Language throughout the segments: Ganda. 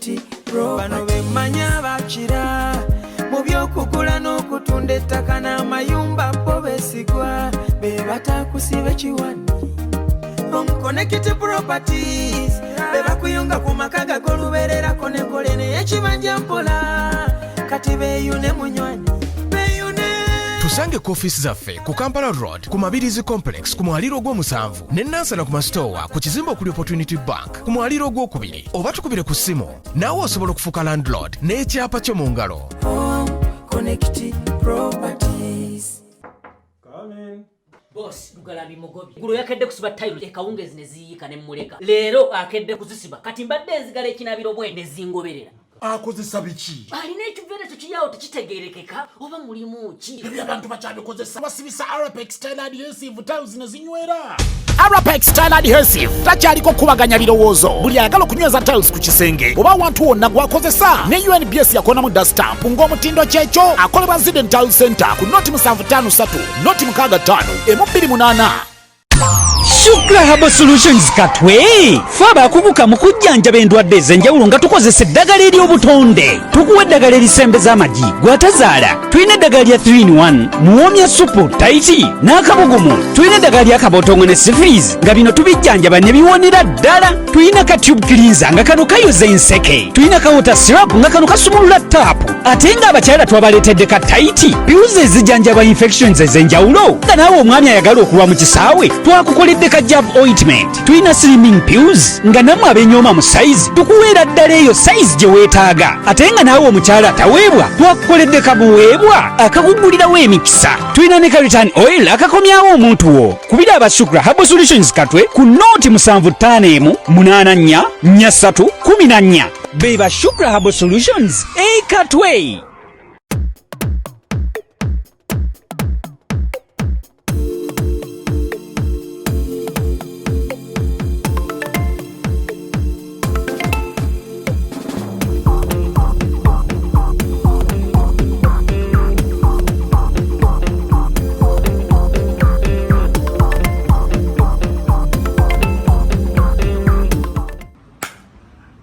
Connect Pro bano bemanya bakira mu byokugula n'okutunda ettaka n'amayumba bo besigwa be batakusiba kiwani Connect Properties be bakuyunga ku makaga goluberera konekole ne ekibanja mpola kati beyune munywani Tusange ku office zaffe ku Kampala Road ku Mabirizi Complex ku mwaliro gw'omusanvu ne Nansana ku mastowa ku kizimbe okuli Opportunity Bank ku mwaliro gw'okubiri oba tukubire ku ssimu naawe osobola okufuuka landlord n'ekyapa kyo mu ngalo. Connect Properties. Boss Lugalabi Mugobi gulo yakedde kusiba tayiro ekawungezi ne ziyika ne muleka leero akedde kuzisiba kati mbadde enzigala ekinabiro bwe ne zingoberera akozesa biki alina ekivere kyawo tekitegerekeka oba mulimu ki ebyo abantu bakyabikozesa basibisa Arapex Tile Adhesive tiles ne zinywera Arapex Tile Adhesive takyaliko kubaganya birowoozo buli ayagala okunyweza tiles ku kisenge oba awantu wonna gwakozesa ne UNBS yakonamu dastamp ng'omutindo kyekyo akolebwa Zident Tile Center ku noti 753 noti 65 M28 Shukra Herbal Solutions Katwe faba kubuka mu kujjanjaba endwadde ez'enjawulo nga tukozesa eddagala ery'obutonde tukuwa eddagala erisembeza amagi gwatazaala tulina eddagala lya 3-in-1 muwoomya supu taiti n'akabugumu tulina eddagala lya kabootongo ne syphilis nga bino tubijjanjaba ne biwonera ddala tulina ka tube cleanser nga kano kayoza enseke tulina ka water syrup nga kano kasumulula taapu ate nga abakyala twabaleetedde ka taiti piuzi ezijjanjaba infections ez'enjawulo nga naawe omwami ayagala okulwa mu kisaawe twakukoledde ka jab ointment tulina slimming pills nga namwe abenyooma mu size tukuweera ddala eyo size gye weetaaga ate nga naawe omukyala ataweebwa twakukoledde kabuweebwa akakugulirawo emikisa tulina ne ka return oil akakomyawo omuntu wo kubira aba Shukra Herbal Solutions Katwe ku nooti 751 84 43 14 beba Shukra Herbal Solutions Katwe.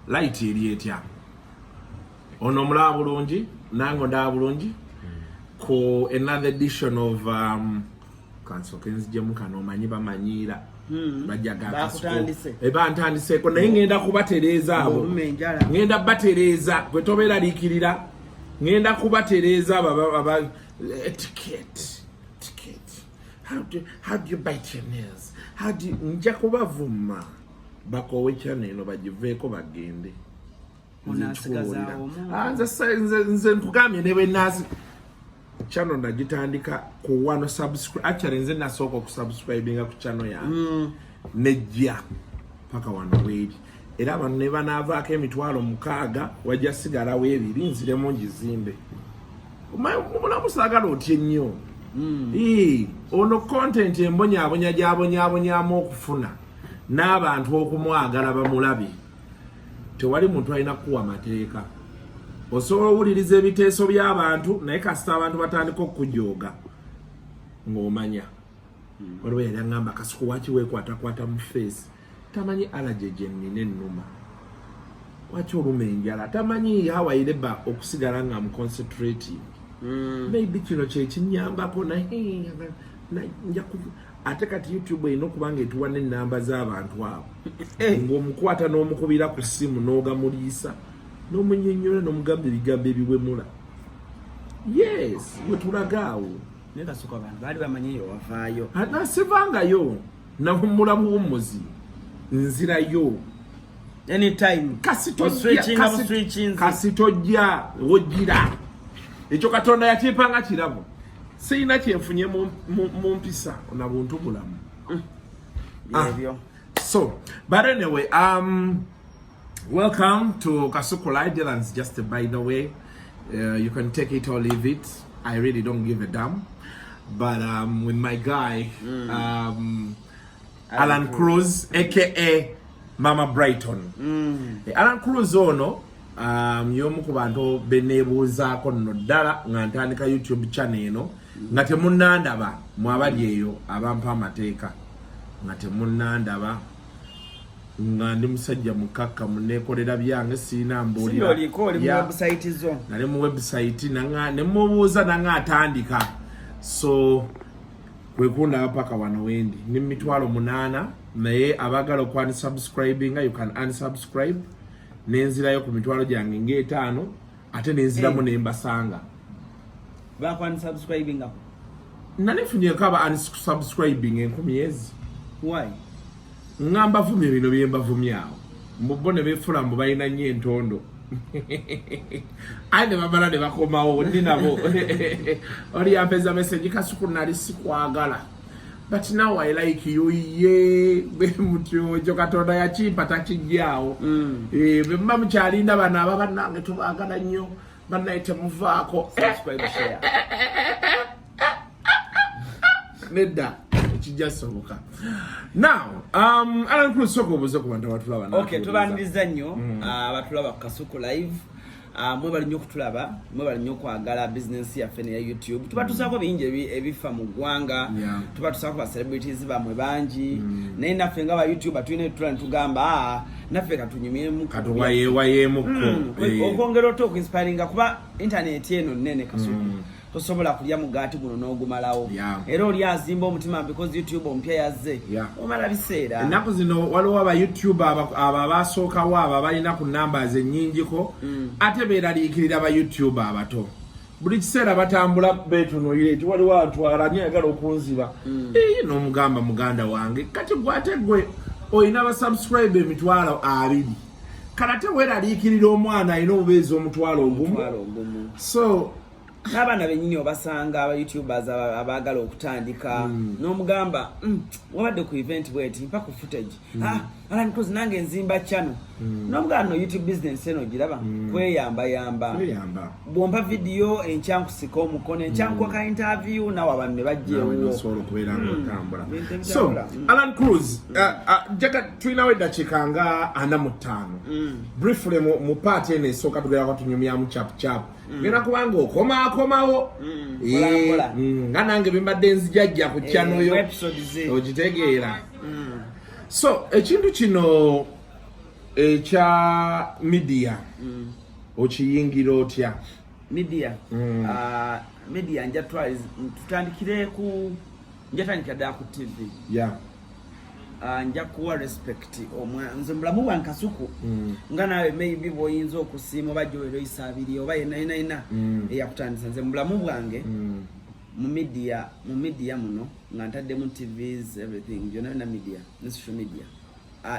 Light erietya ono mulaba bulungi nango ndaba bulungi ko another edition of kansokenzi jemu kano manyi bamanyira bajaga bakutandise bantandiseko naye ngenda kubatereza abo ngenda batereza gwe tobeera likirira ngenda kubatereza aba ticket how do you bite your nails how do you nja kubavuma bakowe cyane no bagiveeko bagende nze ntugamye newe nazi channel ndagitandika ku wano subscribe actually nze nasoko ku subscribinga ku channel ya nejja paka wano webi era abantu ne banavaako emitwalo 6 wajja sigala webiri nziremu ngizimbe mulamusagala otye nnyo ono content embonyabonya gyabonyabonyamu okufuna n'abantu okumwagala bamulabe tewali muntu alina kuwa mateeka osobola owuliriza ebiteeso by'abantu naye kasita abantu batandika okujooga ng'omanya waliwo yali aŋŋamba kasuku waki weekwatakwata mu face tamanyi allergy gye nnina ennuma waki oluma enjala tamanyi how I labor okusigala nga mu concentrating maybe kino kyekinyambako naye ate kati YouTube eno kubanga etuwa n'ennamba z'abantu abo ng'omukwata n'omukubira ku ssimu n'ogamuliisa n'omunnyonnyola n'omugamba ebigambo ebiwemula yes wetulagaawo naye kasooka abantu baali bamanyi yo wavaayo nasivangayo nawummula buwummuzi nzirayo anytime kasitojja wojjira ekyo katonda yakipanga kirabo sina kyenfunye mu mpisa na buntu bulamu so but anyway welcome to Kasuku Live. Dylan's just by the way, you can take it or leave it. I really don't give a damn, but with my guy Alan Cruz aka Mama Brighton. Alan Cruz ono yomu ku bantu benebuuzaako nno ddala nga ntandika YouTube channel eno nga temunnandaba mwabali eyo abampa amateeka nga temunnandaba nga ndi musajja mukakka munekolera byange sina mbulira oli mu website zo nali mu website nanga ne mubuuza nanga atandika so kwekunda paka wano wendi ni mitwalo 8 naye abagala unsubscribing you can unsubscribe nenzirayo ku mitwalo gyange nge5 ate nenziramu nembasanga bakwa unsubscribing ako nanifunye kaba unsubscribing enkumyezi why ngamba vumye bino byembavumyawo mbone befula mbo bayina nnyo entondo ande babala ne bakomawo ndi nabo oli yapeza message Kasuku nali sikwagala but now I like you ye be mutyo jo katonda ya chimpa takijyawo bemba mukyalinda bana abanange tubagala nnyo banaite muvaako subscribe share nedda kijasoboka now Alan Cruz soko buzo ku bantu batulaba na okay tubandiza nnyo abatulaba ku Kasuku live mwe bali nnyo kutulaba mwe bali nnyo kwagala business ya fene ya YouTube tuba tusako bingi ebifa mu gwanga tuba tusako ba celebrities bamwe banji naye naffe nga ba YouTube atuyine tugamba naffe katunyumyemu katuwayemu okongera otoka inspiringa kuba internet eno nene Kasuku tosobola kulya mugati guno n'ogumalawo era oli azimba omutima because YouTube ompya yazze omala biseera ennaku zino waliwo aba YouTube aba basookawo aba balina ku numbers ennyingiko ate beeraliikirira aba YouTube abato buli kiseera batambula beetunuulira eti waliwo atwala nyagala okunziba n'omugamba muganda wange kati gwate gwe olina abasubscribe emitwalo 2 kalate weeraliikirira omwana alina obubeezi omutwalo ogumu so n'abaana bennyini obasanga aba YouTubers abagala okutandika n'omugamba wabadde ku event bweti mpa ku footage Alan Cruz nange nzimba channel n'omugamba no YouTube business eno giraba kweyamba bwompa video enkyankusika omukono enkyankuwa interview nawe abantu ne bajjeewo so Alan Cruz jaga tulinawo eddakiika nga 45 briefly mu part eno esooka tugera kwatunyumyamu chap ngena kubanga okomawo nga nange bimbadde nzijajja ku channel yo ogitegeera so ekintu kino ekya media okiyingira otya media media tutandikire ku njatandika ddala ku TV nja kuwa respect nze mulamu bwa Kasuku nga nawe maybe boyinza okusiima bajjoero isabiri oba ina eyakutandisa nze mulamu bwange mu media muno nga ntaddemu TVs everything byonna na media ne social media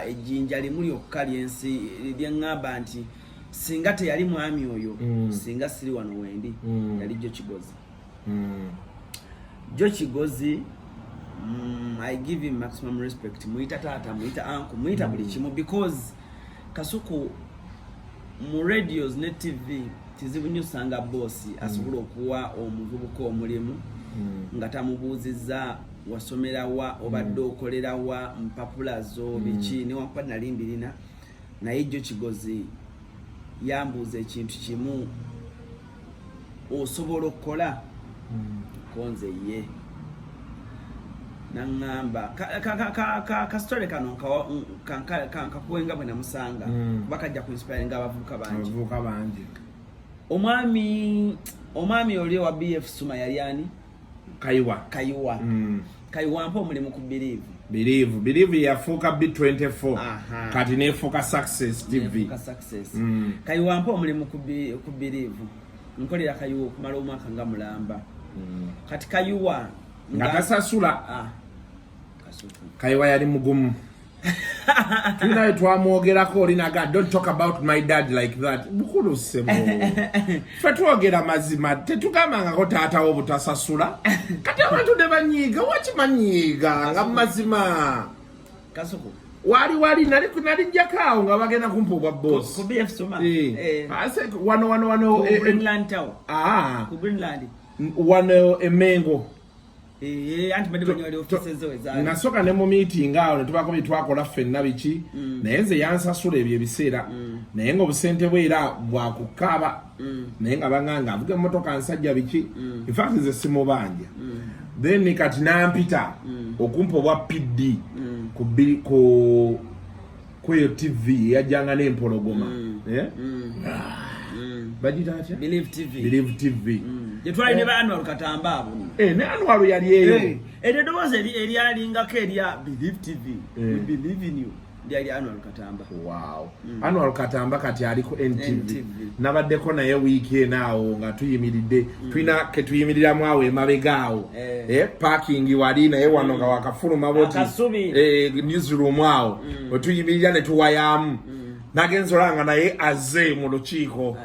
ejjinja limuli okukalya ensi lyengamba nti singa teyali mwami oyo singa siri wano wendi yali Jo Kigozi I give him maximum respect. Muita tata, muita uncle, muita buli kimu because Kasuku mu radios ne TV tizibu nnyo sanga boss asobola okuwa omuvubuka omulimu nga tamubuuziza wasomera wa obadde okolera wa mpapula zo biki ne wakuba nalimbirina naye Jo Kigozi yambuuza ekintu kimu osobola okukola konze ye nangamba ka story kano kakuwenga bwe namusanga bakajja ku inspire nga abavubuka bangi omwami oli wa BF Suma yali ani Kayiwa mpo mulimu ku Believe yafuuka B24 kati nefuuka Success TV Kayiwa mpo mulimu ku Believe nkolera Kayiwa okumala omwaka nga mulamba kati Kayiwa nga tasasula Kayiwa yali mugumu tunaye twamwogerako olinaga don't talk about my dad like that bukulu semo fe twogera mazima tetugambangako taata wo butasasula kati abantu ne banyiiga wakimanyiiga nga mazima Kasuku wali nalijjakaawo nga bagenda kumpa obwa boss ku BF Suma wano Greenland Town ku Greenland wano Emengo anti bade banyoli offices zo ezali nasoka ne mu meeting awo ne tubako bitwakola ffenna biki naye nze yansasula ebyo ebiseera naye nga obusente bwera bwakukaba naye nga banganga avuga emmotoka nsajja biki in fact nze simubanja then kati nampita okumpa obwa PD ku kweyo TV yajanga n'empologoma bagita atya Believe TV yetwali ne Anwar Katamba abo ne Anwar yali eyo eddoboozi eryalingako erya Believe TV we believe in you lyali Anwar Katamba. Wow. Anwar Katamba kati aliko NTV nabaddeko naye wiiki enaawo nga tuyimiridde tulina ke tuyimiriramu awo emabegaawo parking wali naye wano nga wakafuluma boti newsroom awo wetuyimirira ne tuwayamu nagenza olanga naye azze mu lukiiko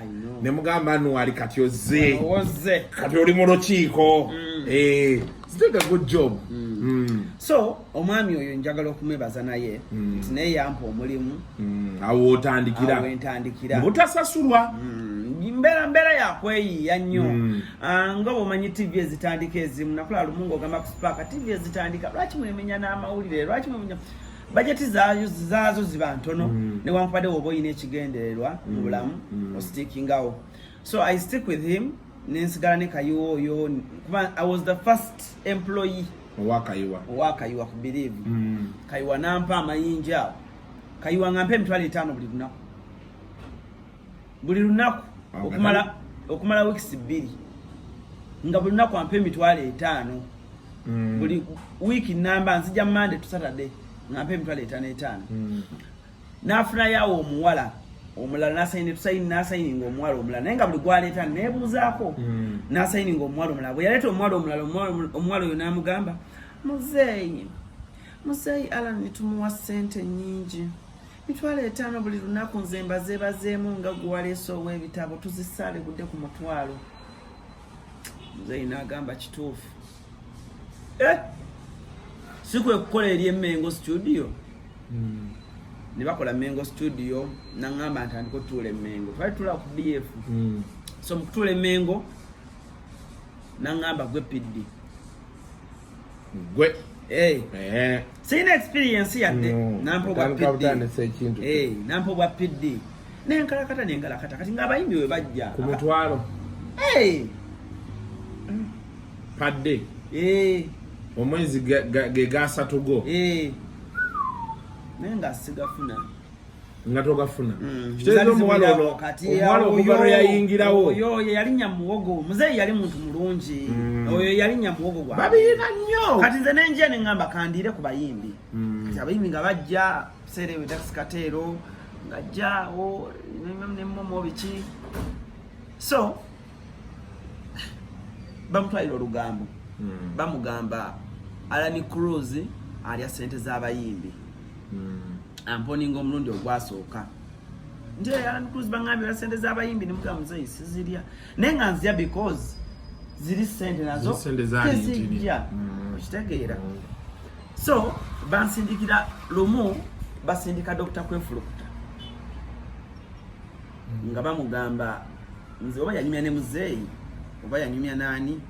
ne mugamba Anwar kati ozze kati oli mu lukiiko did a good job. So omwami oyo njagala okumwebaza naye nti naye yampa omulimu awo otandikira butasasulwa mbeera yakweyiya nnyo nga bwomanyi TV ezitandika ezimu nakulaba lumungu ogamba kuspaaka TV ezitandika lwaki mwemenya n'amawulire lwaki mwemenya bajeti zaazo ziba ntono newankubadde woba oyina ekigendererwa mu bulamu ositikingawo. So I stick with him nensigala ne Kayiwa oyo kuba I was the first employee Kayiwa ku Believe. Kayiwa nampa amayinja Kayiwa ngampe emitwalo 5 buli lunaku okumala weeks 2 nga buli lunaku ampe emitwalo 5 buli wiki namba nzija Monday to Saturday ngampe emitwalo 5 nafuna yawo omuwala omulala nasayini omuwala omulala naye nga buli gwaleeta nebuuzaako nasayini omuwala omulala bwe yaleeta omuwala omulala omuwala oyo namugamba muzeeyi Alan nitumuwa ssente nnyingi mitwalo 5 buli lunaku nze mbazeebazeemu nga gwaleesa ow'ebitabo tuzisale gudde ku mutwalo. Muzeeyi n'agamba kituufu sikwe kukola eri Emmengo studio ne bakola Mengo studio nangamba ntandika otuula Emmengo twali tula ku BF so mukutuula Emmengo nangamba gwe PD gwe sina experience yadde nampo bwa PD nampo bwa PD nenkalakata kati ng'abayimbi we bajja ku mutwalo padde omwezi ge gasatugo nenga sigafuna nga togafuna kitezo omuwala okubalo yayingirawo oyo yalinya muwogo muzeeyi yali muntu mulungi oyo yalinya muwogo gwa babirina nnyo kati nze nenje nengamba kandiire ku bayimbi kati abayimbi nga bajja serewe Dax Katero ngajja ne momo biki so bamutwalira olugambo bamugamba Alani Cruz alya sente z'abayimbi amponinga omulundi ogwasooka nje Alani Cruz bangambye sente z'abayimbi ne mugamba muzeeyi sizirya naye nga nzirya because ziri sente nazo tezijja okitegeera so bansindikira lumu basindika Dr. Kwefulukuta nga bamugamba nze oba yanyumya ne muzeeyi oba yanyumya nani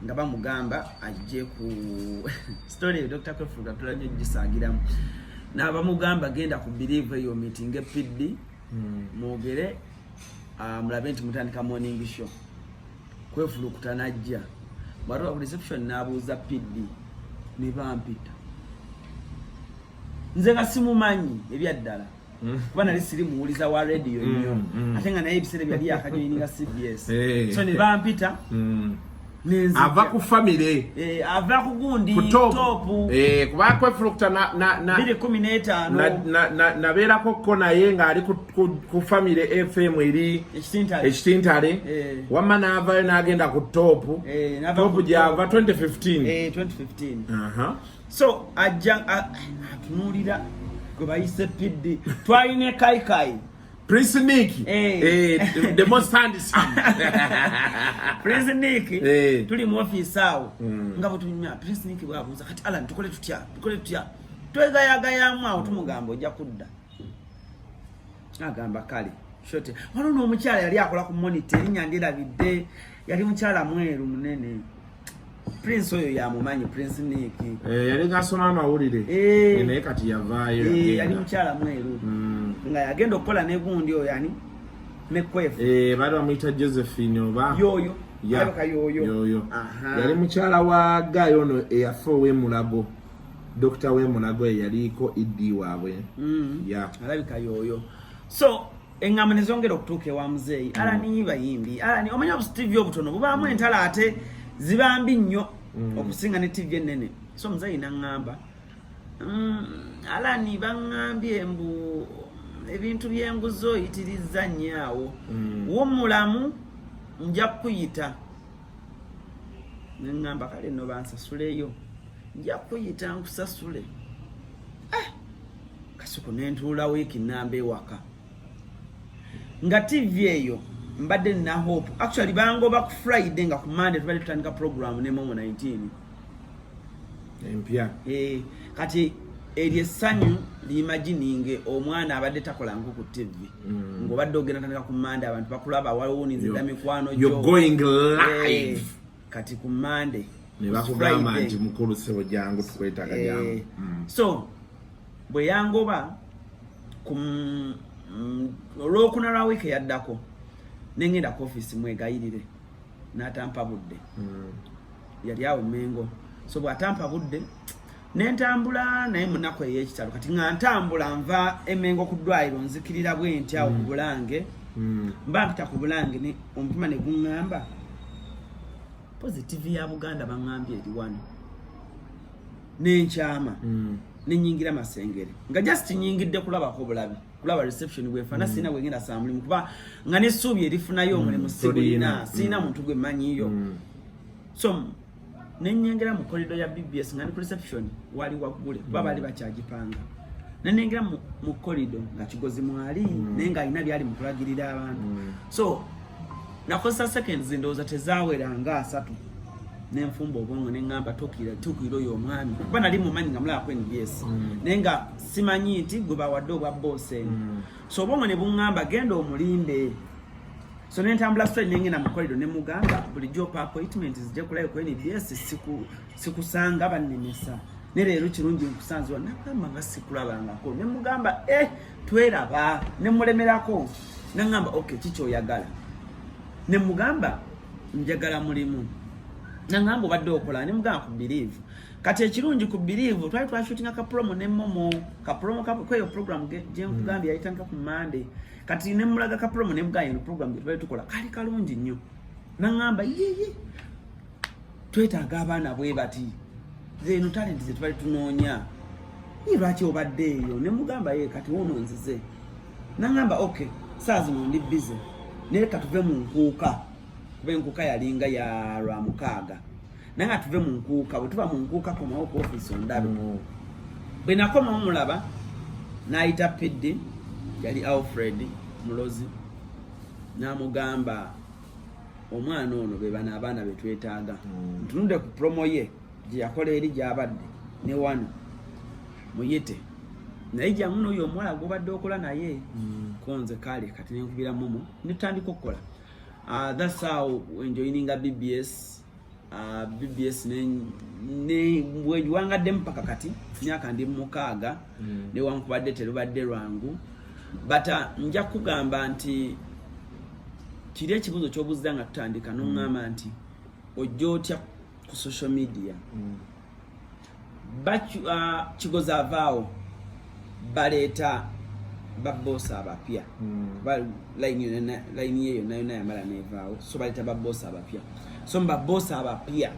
nga bamugamba ajje ku story Dr. Kwefulukuta tulanye gisagiramu na bamugamba genda ku Believe eyo meeting PD mwogere mulabe nti mutandika morning show Kwefulukuta najja bwatuuka ku reception n'abuuza PD ne bampita nze nga simumanyi ebyaddala kuba nali siri muwuliza wa radio nnyo ate nga naye ebiseera byali yakajoyininga CBS so ne bampita ava ku family ava ku gundi top kuba Kwefulukuta na 2015 nabeerako ko naye nga ali ku family FM eri ekitintale wamma n'avayo n'agenda ku top gyava 2015 so ajja atunuulira gwe bayise PD twalina Kaikai Prince Nick the most handsome Prince Nick tuli mu office awo nga butumya Prince Nick bwabuuza kati Alan tukole tutya twegayagayamu awo tumugamba ojja kudda agamba kale shote wano n'omukyala yali akola ku monitor erinyandirabidde yali mukyala mweru munene Prince oyo yamumanyi Prince Nick yali ngasoma amawulire naye kati yavaayo yali mukyala mweru nga yagenda okukola ne gundi oyo yani Mekwefu bali bamuyita Josephine oba yoyo yali mukyala wa Gayo ono eyafa ow'emulago Dr. Wemunagwe yaliko iddi waabwe. Alabika yoyo. So engamba nezongera okutuuka wa muzeeyi alani bayimbi alani omanya Steve obutono bubaamu entala ate zibambi nnyo okusinga ne TV ennene. So muzeeyi nangamba alani bangambye mbu ebintu by'enguzo yitiriza nnyawo womulamu nja kuyita nengamba kale no bansasuleyo nja kuyita nkusasule Kasuku nentuula wiki namba ewaka nga TV eyo mbadde na hope actually bangoba ku Friday nga ku Monday tubadde tutandika program ne Momo 19 empya kati erye sanyu liimagininge omwana abadde takola nko ku TV ngobadde ogenda tandika ku Monday abantu bakulaba walowunize damikwano you're going live kati ku Monday ne bakugamba nti mukulu sebo jangu tukwetaga jangu so bwe yangoba ku olwokuna lwa wiki yaddako nengenda ku office mwegayirire n'atampa budde yali awo Mengo so bw'atampa budde nentambula naye munako ey'ekitalo kati nga ntambula nva Emengo ku ddwaliro nzikirira bwenti awo ku Bulange mba mpita ku Bulange ne omutima ne guŋŋamba positive ya Buganda bangambye eri wano n'enkyama nenyingira Masengere nga just nyingidde kulabako bulabi kulaba reception bwefana sina bwengenda samuli kuba nga nesuubye erifunayo omulimu sigulina sina muntu gwe manyiyo so nenyengera mu corridor ya BBS nga ni reception wali wagule kuba bali bakyagipanga nenengera mu corridor nga Kigozi mwali nenga ina byali mu kulagirira abantu so nakosa seconds ndoza tezawera nga 3 nenfumba obwongo nengamba tukiro yo mwami kuba nali mumanyi nga mulaba ku NBS nenga simanyi nti gwe bawadde obwa boss so obwongo ne bungamba genda omulimbe so nentambula straight nengena mu corridor ne mugamba buli job appointment zije kulayo ku NBS sikusanga bannemesa ne leero kirungi nkusanzwa nakamba nga sikulabangako ne mugamba tweraba ne mulemerako nangamba okay kicho yagala ne mugamba njagala mulimu nangamba badde okola ne mugamba ku believe kati ekirungi ku believe twali shooting ka promo ne Momo ka promo ka kweyo program je nkugambye yayitanga ku Monday kati ne mulaga ka promo ne mugamba program twali tukola kali kalungi nnyo nangamba yeye twetaaga abaana bwe bati zeno talent ze twali tunoonya lwaki obadde eyo ne mugamba ye kati wono nzize nangamba okay saa zino ndi busy ne katuve mu nkuuka kuba enkuuka yalinga ya Lwamukaaga nanga tuve mu nkuuka bwe tuba mu nkuuka ku maoko office ondabe bwe nakoma mulaba naayita Pedde yali Alfred Mulozi namugamba omwana ono be bana abaana betwetaaga ntunde ku promo ye gye yakola eri gyabadde ne wano muyite naye jamuno oyo omwala gobadde okola naye konze kale kati nenkubira Momo nitandika okukola that's how enjoying BBS BBS ne bwewangadde mpaka kati myaka ndi mukaaga ne wankubadde terubadde lwangu but nja kugamba nti kiri ekibuzo ky'obuzza nga tutandika n'ongamba nti ojja otya ku social media Kigozi avaawo baleeta babosa abapya line yeyo nayo yamala nevaawo so baleeta babosa abapya so mbabosa abapya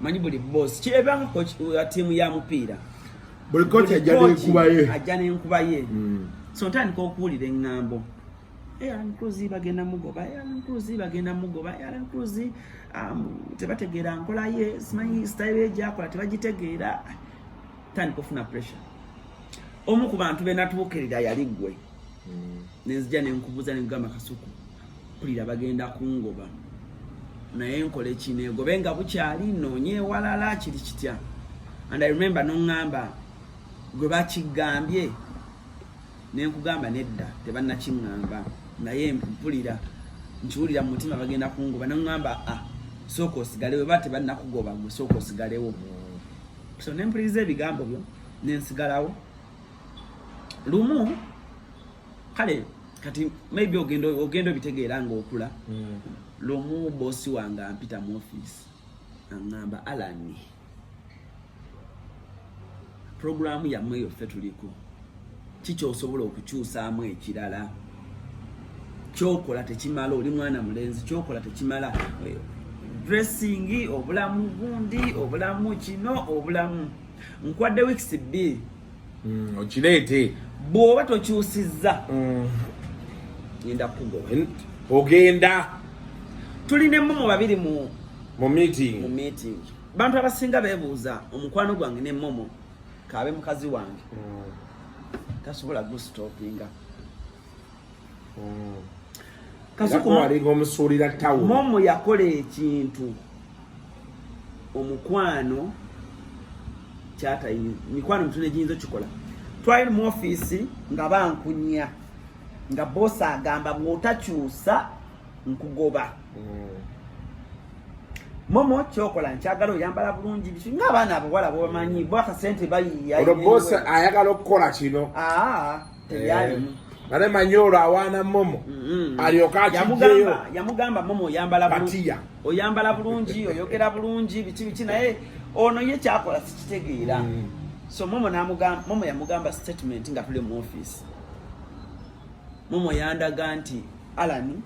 manyi buli boss kyebanga tiimu ya mupiira buli coach ajja n'enkuba ye so ntandika okuwulira eŋŋambo Alan Cruz bagenda mugoba Alan Cruz tebategeera nkola ye simanyi style ejakola tebagitegeera tandika ofuna pressure omu ku bantu benatubuukirira yali ggwe nenzija nenkubuuza negamba Kasuku pulira bagenda kungoba naye nkola ekineegobe nga bukyali noonye ewalala kiri kitya and I remember noŋŋamba gwe bakigambye nenkugamba nedda tebannakiŋŋamba naye mpulira nkiwulira mu mutima bagenda kungoba noŋŋamba sooka osigalewo baba tebannakugoba gwe sooka osigalewo so nempuliriza ebigambo byo nensigalawo lumu kale kati maybe ogendo bitegeera nga okula lumu bosi wange ampita mu office angamba Alani program yammwe yo ffe tuliko kikyosobola okukyusaamu ekirala kyokola tekimala oli mwana mulenzi kyokola tekimala dressing obulamu gundi obulamu kino obulamu nkwadde weeks 2 okireete bw'oba tokyusizza ngenda kugoba ogenda tulina emmomo babiri mu meeting bantu abasinga beebuuza omukwano gwange n'emmomo kaabe mukazi wange tasobola gustopinga omusuulira tawo momo yakola ekintu omukwano kyatayi mikwano mutune giyinza okikola twali mu office nga bankunya nga boss agamba bw'otakyusa nkugoba momo kyokola nkyagala oyambala bulungi biki ng'abaana abawala bobamanyi bo akasente bayiya olwo boss ayagala okukola kino teyalimu nale manyolo awaana momo alyoka akijjeyo yamugamba momo oyambala bulungi oyogera bulungi biki naye ono ye kyakola sikitegeera so momo yamugamba statement nga tuli mu office momo yandaga nti Alan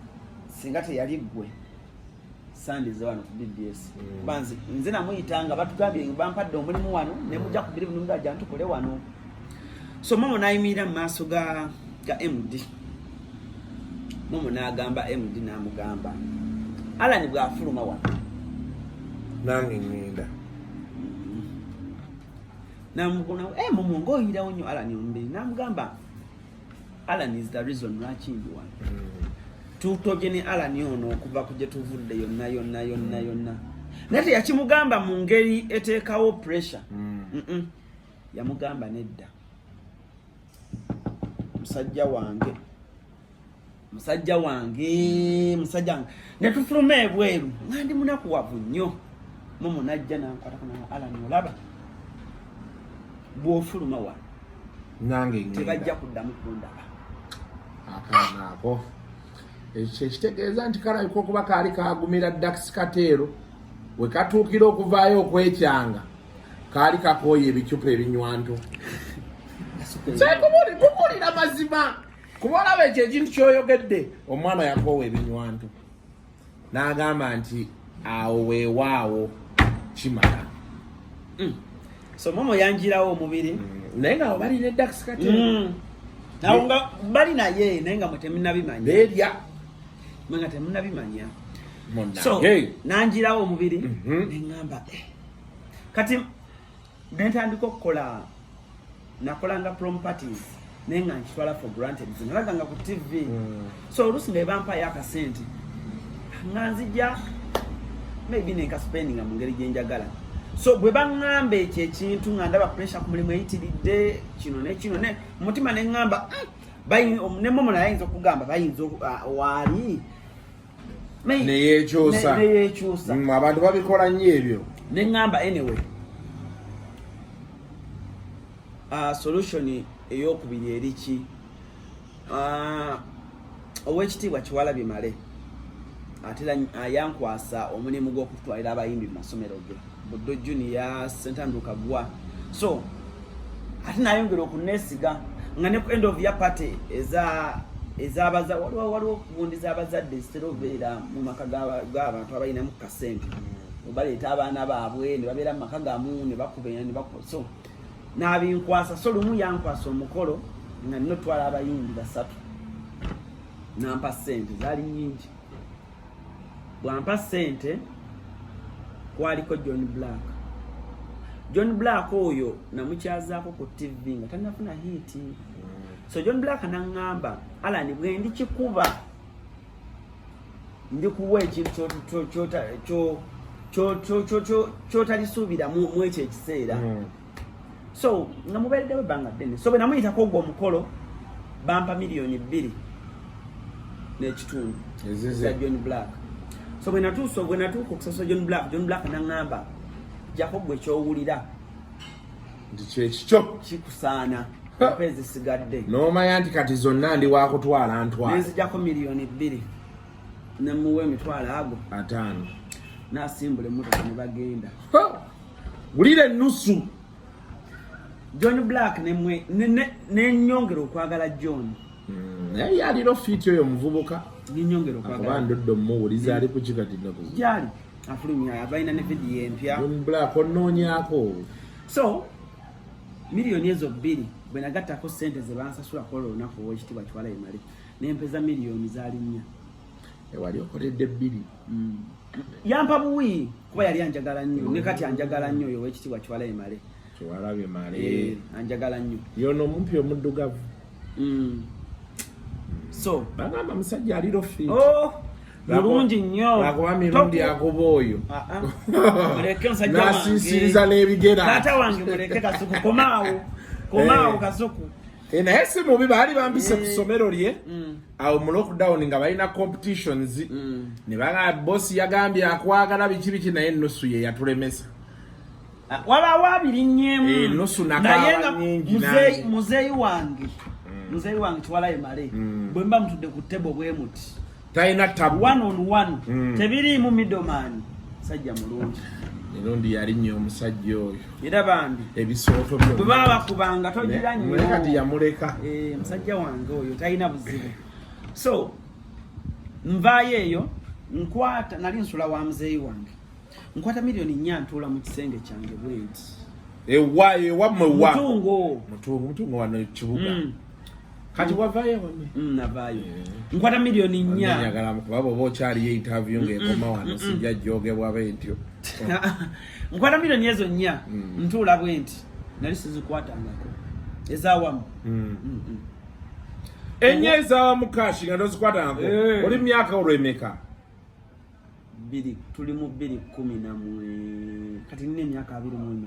singa teyali ggwe Sundays wano ku BBS banzi nze namuyitanga batugambye bampadde omulimu wano ne mujja ku birivu nunga jantu kole wano so momo nayimirira mu maaso ga MD momo n'agamba MD n'amugamba Alan bw'afuluma wano nange ngenda namugona momo ngoyirawo nnyo Alan omumbiri n'amugamba Alan is the reason lwaki ndi wano tutobye ne Alan ono okuva ku gye tuvudde yonna naye teyakimugamba mu ngeri eteekawo pressure yamugamba nedda musajja wange ne tufuluma ebweru nga ndi munakuwavu nnyo momo najja nankwatako Alan olaba bw'ofuluma wano nange tebajja kuddamu kundaba akaanaako ekyo ekitegeeza nti kalabika okuba kaali kagumira Dax Kateero we katuukira okuvaayo okwekyanga kaali kakooya ebicupa ebinywanto sekumulira mazima kuba olaba ekyo ekintu kyoyogedde omwana yakoowa ebinywanto n'agamba nti awo weewaawo kimala so momo yanjirawo omubiri naye nga bali ne Dax Kateero nawo nga bali naye naye nga mwe temunnabimanya beerya mwe nga temunnabimanya so nanjirawo omubiri neŋŋamba kati nentandika okukola nakolanga properties naye nga nkitwala for granted zinalaganga ku TV so oluusi nga ebampayo akasente nga nzija maybe nenkaspeninga mu ngeri gyenjagala so bwe baŋŋamba ekyo ekintu nga ndaba pressure ku mulimu eyitiridde kino nekino umutima neŋŋamba ne momo naye ayinza okugamba bayinza waali neyekyusa abantu babikola nnyo ebyo neŋŋamba anyway solution ey'okubiri eriki ow'ekitiibwa Kiwalabye Male ate yankwasa omulimu gw'okutwalira abayimbi mu masomero ge Buddo Junior St. Andrew Kagwa so ate nayongera okuneesiga nga ne ku end of year party ezabaza waliwo okuvundiza abazadde zitera obeera mu maka g'abantu abalinamu kasente obaleeta abaana baabwe ne babeera mu maka gamu ne bakubenya ne bakuba so n'abinkwasa so lumu yankwasa omukolo nga nina otwala abayimbi 3 nampa ssente zaali nnyingi bwampa ssente kwaliko John Black oyo namukyazaako ku TV nga tanafuna hiti so John Black naŋŋamba Alan bwe ndi kikuba ndikuwa ekintu kyotalisuubira mu ekyo ekiseera so nga mubeereddewo ebbanga ddene so bwe namuyitako ogwo omukolo bampa $2 n'ekitundu za John Black so bwe natuuka okusasula John Black naŋŋamba jako gwe kyowulira nti kyekikyo kikusaana mpezi sigadde n'omanya nti kati zonna ndi wakutwala ntwala nenzijako $2 nemuwa emitwalo ago 5 n'asimbula emmotoka ne bagenda wulira ennusu John Black ne nyongero okwagala John. Naye aliro fit oyo muvubuka. Ni nyongero okwagala. Abandoddo muwuliza ali ku kikati nako. Jali. Afulumya abaina ne video empya. John Black ononyako. So milioni ezo 2 bwe nagattako sente ze bansasula kola olunaku w'ekitibwa Kiwala Emale nempeza milioni zaali 4. Wali okoledde 2. Yampa buwi kuba yali anjagala nnyo ne kati anjagala nnyo oyo w'ekitibwa Kiwala Emale. Kiwala Emale. Anjagala nnyo. Yono mumpi omuddugavu. So bagamba musajja aliro fit. Mulungi nnyo. Bakuba mirundi agoba oyo. Muleke musajja wange. Nasisiriza n'ebigera. Taata wange muleke Kasuku komaawo Kasuku. Naye si mubi baali bambise ku ssomero lye awo mu lockdown nga balina competitions ne baga boss yagambye akwagala biki naye ennusu ye yatulemesa. Wabaawo abiri nnyemu. Ennusu nakaba nnyingi nange. Muzeeyi wange Kiwala Emale bwe mba mutudde ku table bwe muti. Taina tabu. 1-on-1. Tebiriimu middleman. Sajja mulungi. Erondi yali nnyo omusajja oyo. Era bambi. Ebisooto byo. Bwe baba bakubanga togira nnyo. Kati yamuleka. Musajja wange oyo talina buzibu. So nvaayo eyo nkwata nali nsula wa muzeeyi wange. Nkwata milioni 4 ntuula mu kisenge kyange bwenti. Mutungo wano Kibuga. Kati wavaayo wame? Navaayo. Nkwata milioni 4. Nyagala mukuba bw'oba okyaliyo interview ng'ekoma wano sijja jjogebwa bentyo. Nkwata milioni ezo 4 ntuula bwenti. Nali sizikwatangako. Ezaawamu. Enye ezaawamu kashi nga tozikwatangako. Oli myaka olw'emeka? 2 tuli mu 2010 kati nina emyaka 29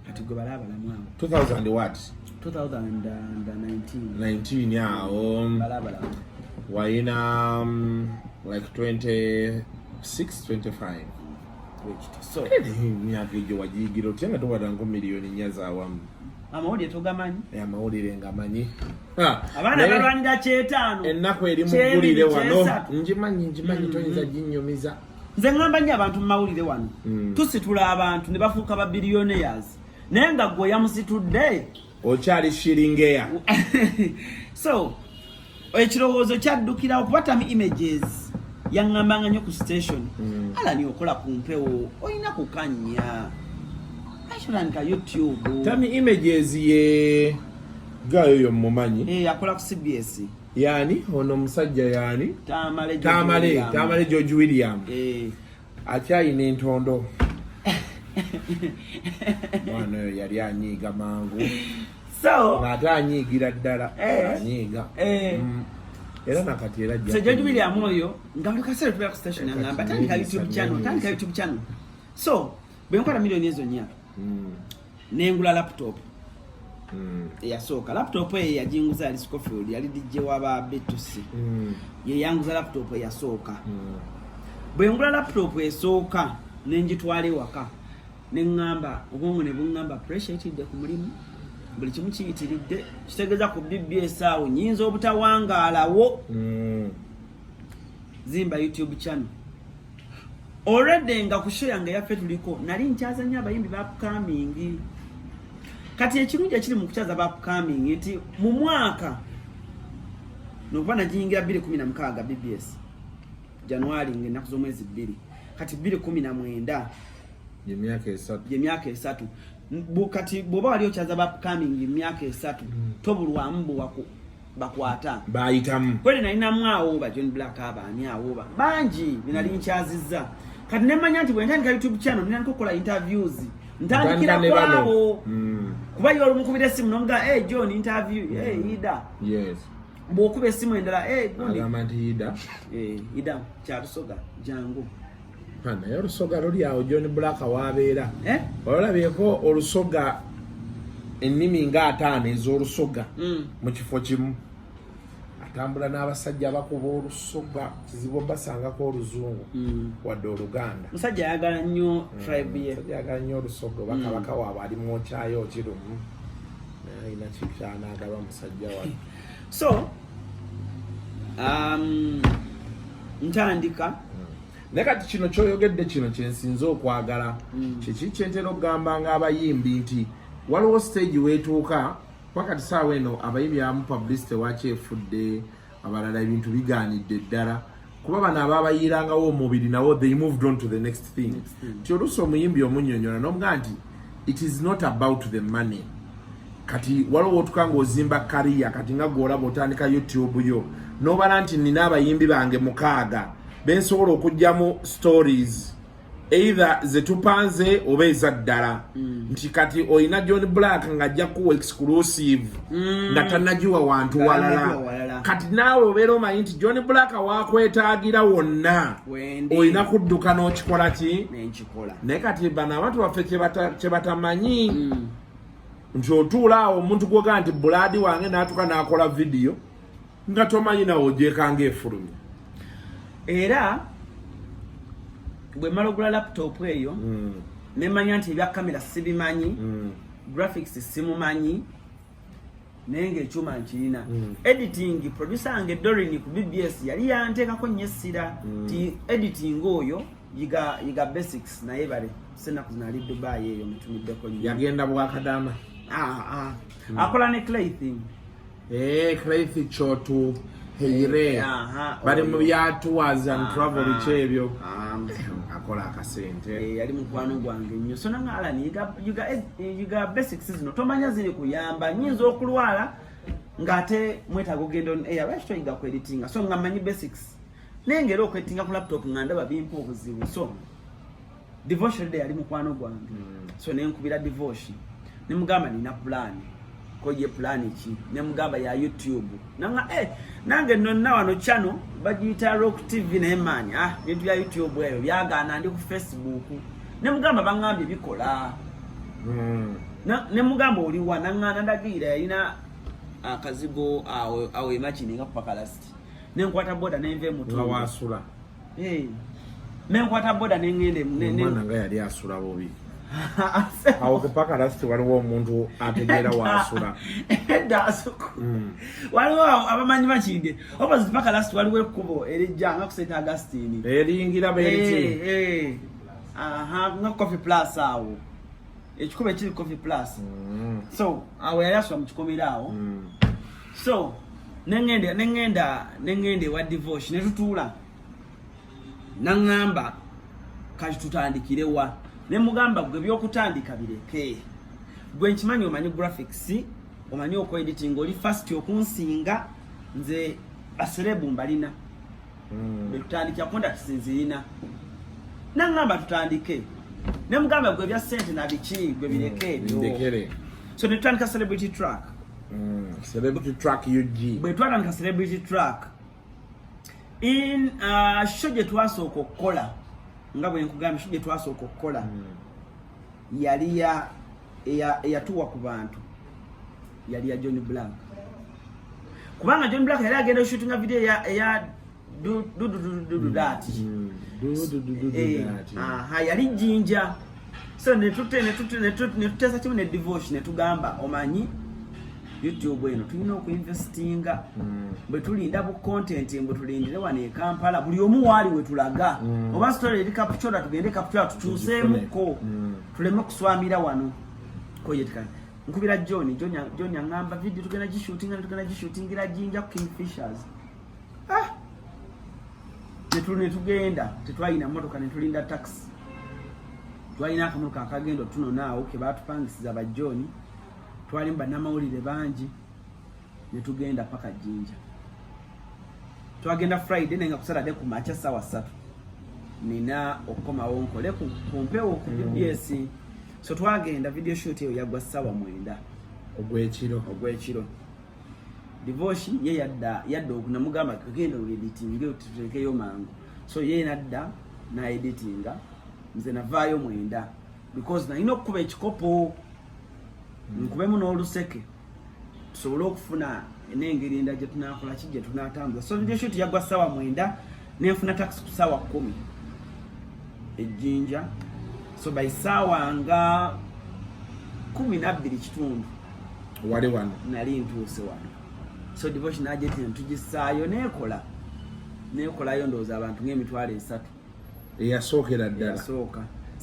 kati gwe balabalamu awo 2000 what? 2019 yao balabalamu waina like 26 25 so myaka ejo wajigira otenga towatango milioni 4 zaawamu amawulire togamanyi amawulire ngamanyi abaana balwanira kyetaano ennaku eri mugulire wano njimanyi toyinza ginyumiza nze ngamba nnyo abantu mu mawulire wano tusitula abantu ne bafuuka ba billionaires naye nga gwe yamusitudde okyali shiringeya so ekirowoozo kyaddukira okubatamu images yaŋŋambanga nnyo ku station alani okola ku mpewo olina kukanya ayitulanika YouTube tami images ye gayo yo mumanyi akola ku CBS yani ono musajja yani Tamale George William akyayina entondo mwana yali anyiiga mangu so ng'ate anyiigira ddala anyiiga era nakati era so George William oyo nga buli kaseera tubeera ku station angamba tandika YouTube channel so bwe nkola milioni ezo 4 nengula laptop eyasooka laptop eyo yajinguza yali Scofield yali DJ waba Betusi ye yanguza laptop eyasooka bwe ngula laptop esooka nenjitwale waka nengamba obwongo ne bungamba pressure itidde ku mulimu buli kimu kiyitiridde kitegeeza ku BBS awo nyinza obutawangaalawo zimba YouTube channel already nga ku show yange yaffe tuliko nali nkyazanya abayimbi ba upcoming kati ekirungi ekiri mu kukyaza ba upcoming nti mu mwaka nokuba najiyingira 2016 BBS January ng'ennaku z'omwezi 2 kati 2019 Jemyaka esatu kati bwoba wali okyaza ba upcoming emyaka esatu tobulwamu bakwata bayitamu kweli nalinamu awo ba John Black abaani awo bangi binali nkyazizza kati nemanya nti bwe ntandika YouTube channel nina kukola interviews ntandikira kwabo kuba yolo mukubira esimu nomuga John interview Ida yes bwokuba esimu endala gundi amanti Ida kyalusoga jangu hana olusoga luli awo John Black wabeera olabiyeko olusoga ennimi nga 5 ez'olusoga mu kifo kimu atambula n'abasajja bakuba olusoga kizibu basangako oluzungu wadde Oluganda musajja ayagala nnyo tribe ye ayagala nnyo olusoga bakabaka waabwe ali mwokyayo kirumu ayina kikyanaagaba musajja wano so ntandika naye kati kino kyoyogedde kino kyensinza okwagala kiki kyentera okugamba nga abayimbi nti waliwo stage wetuuka wakati saawa eno abayimbi abamu publicity wakyefudde abalala ebintu bigaanidde ddala kuba bano abaabayirangawo omubiri nawo they moved on to the next thing ti oluusi omuyimbi omunnyonnyola n'omugaa nti it is not about the money kati waliwo otuka ng'ozimba kariya kati nga gw'olaba otandika YouTube yo n'obala nti nina abayimbi bange 6 bensobola okugyamu stories either zetupanze oba ezaddala nti kati oyina John Black ng'ajja kuwa exclusive nga tannagiwa wantu walala kati naawe obeera omanyi nti John Black waakwetaagira wonna oyina kudduka n'okikola ki naye kati bano abantu baffe kye batamanyi nti otuula awo omuntu gwogaa nti bulaadi wange n'atuka n'akola vidiyo nga tomanyi nawe ogyekanga efulumya era bwe mala ogula laptop eyo nemanya nti ebya kamera sibimanyi graphics simumanyi naye ng'ekyuma nkirina editing producer wange Dorin ku BBS yali yanteekako nnyo essira ti editing oyo yiga basics naye bale senaku zinali Dubai eyo mutumiddeko nnyo yagenda bwakadama akola ne clothing crazy chotu heire bali mu bya tours and travel kyebyo akola akasente yali mukwano gwange nnyo so nanga Alan yiga basics zino tomanya ziri kuyamba nyinza okulwala ngate mwetaaga ogenda on air lwaki toyiga ku editing so nga manyi basics nengera okwetinga ku laptop nga ndaba bimpa obuzibu so devotion day yali mukwano gwange so nenkubira devotion nemugamba nina plan koje plan ki nemugamba ya YouTube nanga nange nonna wano channel bagiyita Rock TV ne mani bintu bya YouTube eyo byagana ndi ku Facebook nemugamba bangambye bikola nemugamba oli wanangana ndagira yina akazigo awo imagine nga pakalasti nenkwata boda nenve mutu wasula nenkwata boda nengende mwana nga yali asula bobi awo kupaka lasti waliwo omuntu ategeera wasula edasuku waliwo abamanyi bakinde oba zipaka lasti waliwo ekkubo erijja nga kuseta Agustini eringira beriti nga Coffee Plus awo ekikubo ekiri Coffee Plus so awo yali asula mu kikomera awo so nengende wa divorce netutuula nangamba kati tutandikirewa nemugamba gwe byokutandika bireke gwe nkimanyi omanyi graphics omanyi okwediting oli first okunsinga nze aserebu mbalina betutandikira contacts nzirina nangamba tutandike nemugamba gwe bya sente na biki gwe bireke ndekere so netutandika celebrity track celebrity track UG bwe twatandika celebrity track in show gye twasooka okukola nga bwe nkugambye show gye twasooka okukola yali eyatuwa ku bantu yali ya John Black kubanga John Black yali agenda shootinga video ya dati yali jinja so netutesa kimu ne divorce netugamba omanyi YouTube eno tulina okuinvestinga bwe tulinda bu content mbu tulindire wane e Kampala buli omu wali we tulaga oba story eri capture tugende capture tukyuseemuko tuleme kuswamira wano koyetikana nkubira John yangamba video tugenda gishootingira jinja ku Kingfishers netugenda tetwalina motoka netulinda taxi twalina akamotoka akagendo tuno naawo ke batupangisiza ba John twalimba namawulire bangi netugenda paka Jinja twagenda Friday nenga kusala ku macha sawa 3 nina okoma wonkole kumpewo ku BBS so twagenda video shoot eyo yagwa sawa 9 ogwekiro divorce ye yadda okunamugamba kugenda editing ngeo tutekeyo mangu so ye nadda na editinga nze navaayo 9 because na ino kuba ekikopo nkubemu n'oluseke tusobole okufuna enengeri endala gye tunakola kijje tunatambula so video shoot yagwa sawa 9 nenfuna taxi ku sawa 10 ejinja so by sawa nga 12 kitundu wali wano nali ntuuse wano so devotion najeti ntugisaayo nekolayo ndowooza abantu ng'emitwalo 3 eyasookera ddala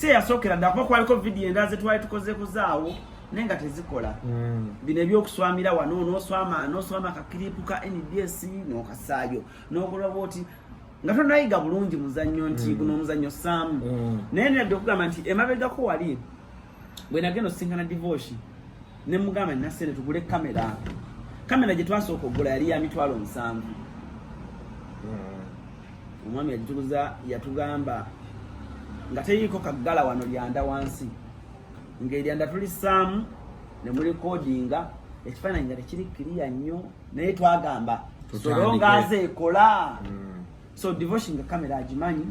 yasookera ddala kuba kwaliko video endaze twali tukoze kuzaawo nenga tezikola bino ebyokuswamira wano noswama kakiripu ka NBS nokasaayo nokola boti nga tonayiga bulungi muzannyo nti guno omuzannyo saamu naye nebyo okugamba nti emabegako wali bwe nagenda osisinkana divorce ne mugamba nasene tugule kamera gye twasooka okugula yali ya mitwalo 7 omwami yatugamba nga teyiiko kaggala wano lyanda wansi ng'eryanda tulisaamu ne mu recordinga ekifaananyi nga tekiri kiriya nnyo naye twagamba solongaze ekola so divorce nga kamera agimanyi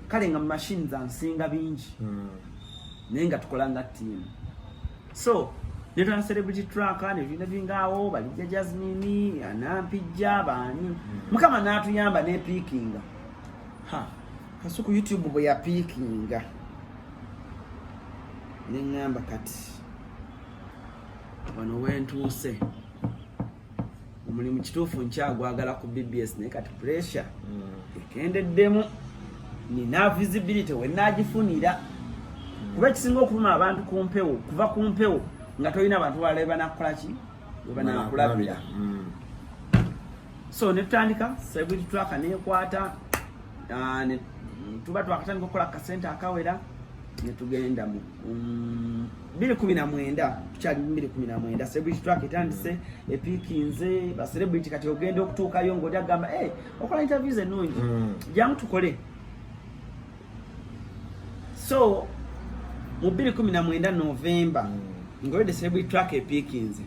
kale nga mu machines ansinga bingi naye nga tukola nga team so netwana celebrity tracker ne tulina bingaawo balijja Jasmine anampijja baani mukama n'atuyamba ne peakinga kasuku YouTube bwe ya peakinga nengamba kati wano wentuuse omulimu kituufu nkyagwagala ku BBS naye kati pressure ekendeddemu nina visibility wenagifunira kuba ekisinga okuvuma abantu kuva ku mpewo nga tolina abantu balala banakukolaki banakulabira so netutandika celebrity tracker nekwata tuba twakatandika okukola kasente akawera netugenda mu 2019 tukyali 2019 celebrity track etandise epikinze ba celebrity kati ogenda okutuukayo ng'oli agamba okola interviews ennungi jangu tukole so mu 2019 November ng'olidde celebrity track epikinze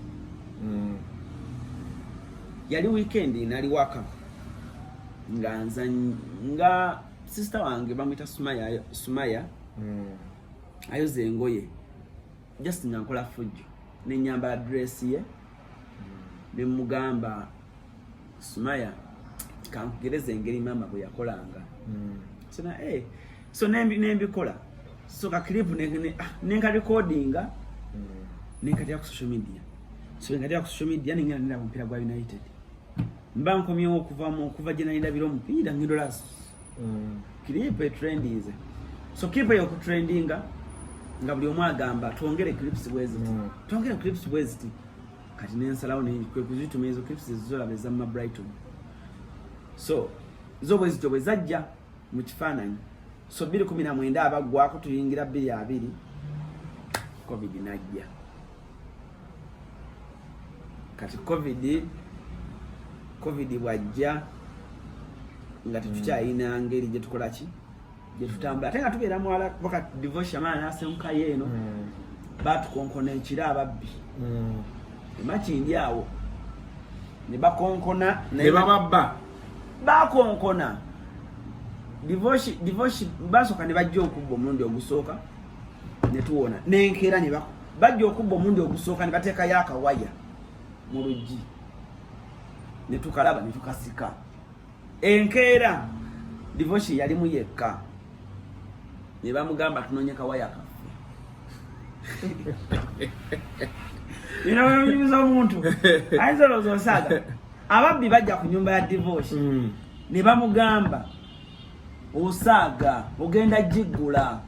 yali weekend nali waka nga sister wange bamwita Sumaya ayoze engoye just nyankola fujjo nenyamba address ye nemugamba Sumaya kangereza engeri mama bwe yakolanga sona so nembikola so ka clip nenga recordinga nenga ku social media so nenga ku social media nenga nina mpira gwa United mbanko myo kuva jena ndabiro mpira ngidolas clip trend ize so keep yo ku trendinga nga buli omwa agamba tuongere clips bweziti kati nensalawo ne kwe kuzituma ezo clips zizola beza mu Brighton so zo bwezito bwezajja mu kifaananyi so 2019 abagwako tuyingira 2020 covid najja kati covid wajja nga tukyayina ngeri gye tukolaki gye tutambula ate nga tubeera mwala boka divorce amana nasenka yeno batukonkona ekira ababbi emakindi awo ne bakonkona ne bababba bakonkona divorce basoka ne bajja okubba omulundi ogusooka ne tuwona nenkera ne bajja okubba omulundi ogusooka ne bateeka yakawaya mu luggi ne tukalaba ne tukasika enkeera divorce yali muyekka ne bamugamba tunonye kawaya kaffe nyuza omuntu ayinza osaga ababbi bajja ku nyumba ya divorce ne bamugamba osaga ogenda jiggula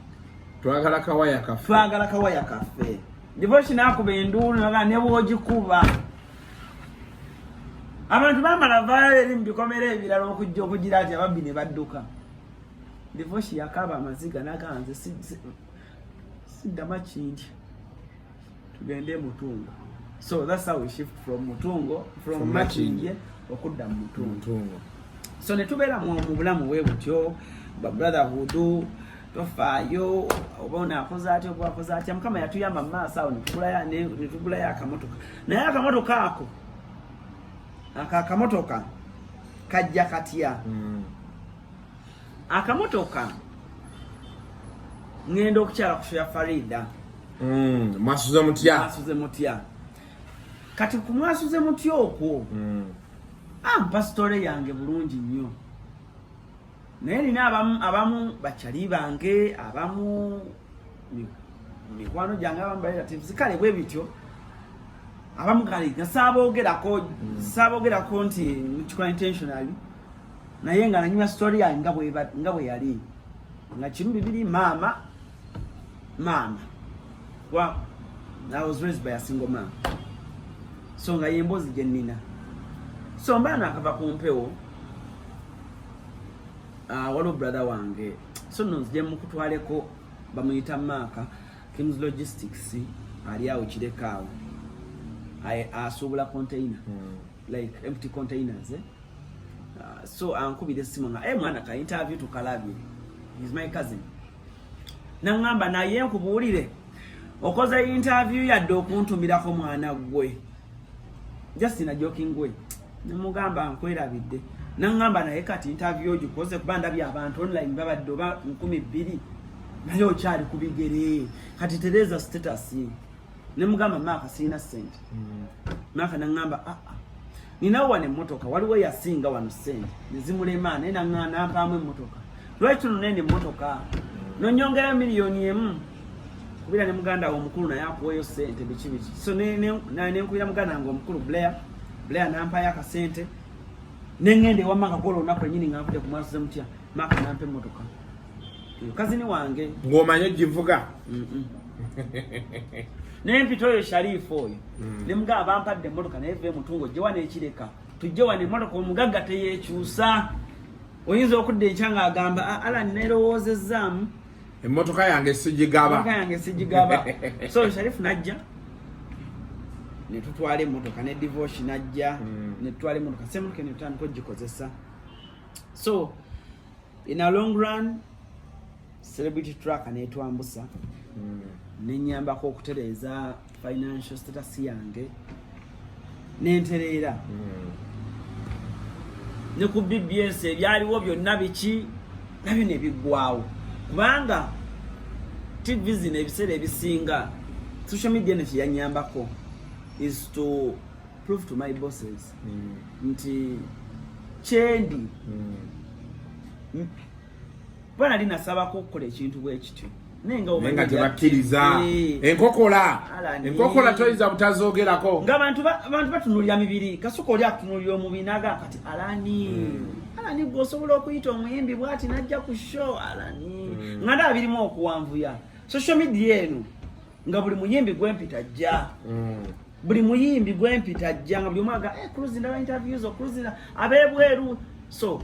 twagala kawaya kaffe divorce nakuba enduulu naga ne bwogikuba abantu bamala vaali mu bikomere ebirala okujja okugira ati ababbi ne badduka divorce yakaba amaziga naganze siddamu kindi tugende Mutungo so that's how we shift from Mutungo from Makindye okudda mu Mutungo so ne tubeera mu bulamu bwe butyo ba brotherhood tofaayo obona akozaati obwakozaati mukama yatuyamba mu maaso awo ne tugulayo akamotoka naye akamotoka ako akamotoka kajja katya akamotoka ngenda okukyala kushoya Farida mwasuze mutya kati kumwasuze mutya okwo mpasitole yange bulungi nnyo naye nina abamu bakyali bange abamu mikwano gyange abamu relatives kale bwe bityo abamu kale nga saaboogerako nti nkikola intentionally naye nga nanyuma story yange nga bwe yali nga kimu bibiri maama I was raised by a single man. So nga yembozi gyenina. So mbana akava ku mpewo. Waliwo brother wange. So nonzije mukutwaleko bamuyita Maka Kim's Logistics ali awo kirekawo. Asuubula container. Like empty containers. So ankubira essimu nga mwana ka interview tukalabye. He's my cousin. Nangamba naye nkubuulire okoza interview yadde okuntumirako mwana gwe. Just in a joking way. Nemugamba nkwerabidde. Nangamba naye kati interview ogikoze kubanda bya abantu online babadde oba 12 naye okyali kubigere kati Teresa status. Nemugamba Maka sina sente. Maka nangamba nina wane motoka waliwo yasinga wano sente nezimulema naye nangana mpamu motoka. Lwaki nene motoka nonyongera milioni emu kubira ne muganda omukulu naye akuweyo sente bichi. So ne nkuira muganda ngo omukulu Blair nampa yaka sente nengende wa Maka golo nakwe nyini ngafute kumwasa mutya Maka nampe motoka. Kazini wange ngomanye jivuga nempitoyo Sharifu oyo ne mugaba bampadde motoka naye ve mutungo je wane ekireka tujje wane motoka omugagga teyekyusa. Oyinza okudde ekyanga agamba ala nerowoozezaamu emmotoka yange sijigaba. So Sharifu najja ne tutwala emmotoka ne divorce najja ne tutwala emmotoka semuke ne tutandika ogikozesa. So in a long run celebrity truck netwambusa nenyambako okutereeza financial status yange nentereera ne ku BBS ebyaliwo byonna biki nabyo ne biggwawo kubanga TV zino ebiseera ebisinga social media ne kyeyanyambako is to prove to my bosses nti kyendi bwana linasabako okukola ekintu bwekityo nenga tebakkiriza enkokola toyiza butazoogerako nga abantu batunulira mibiri kasuka oli akutunulira omubinaga kati alani gwosobola okuyita omuyimbi bwati najja ku show alani nga nda birimu okuwanvuya social media eno nga buli muyimbi gwempita ajja buli muyimbi gwempita ajja nga buli omwaga cruise ndaba interviews cruise abebweru. So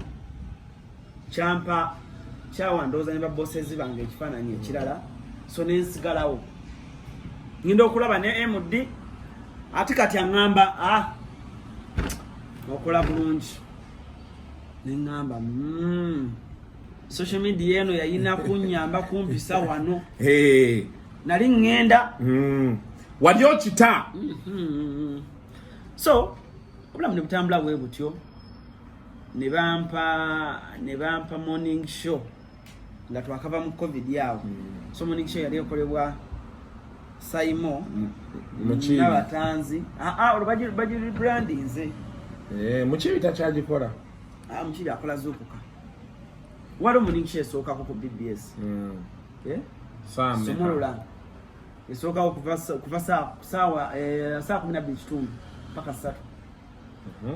champa kyawandoza ne babosezi bange ekifaananyi ekirala so nensigalawo ngenda okulaba ne MD ati kati aŋŋamba okola bulungi neŋŋamba social media eno yayina kunnyamba kumpisa wano nali ŋŋenda wali okita. So obulamu ne butambula bwe butyo ne bampa morning show nga twakava mu COVID yawo. So morning show yali ekolebwa Saimo n'abatanzi olwo brandinze mukibita kyagikola mukiri akola zukuka waliwo morning show esooka ku BBS somulula esooka okuva saawa 12:30 mpaka 3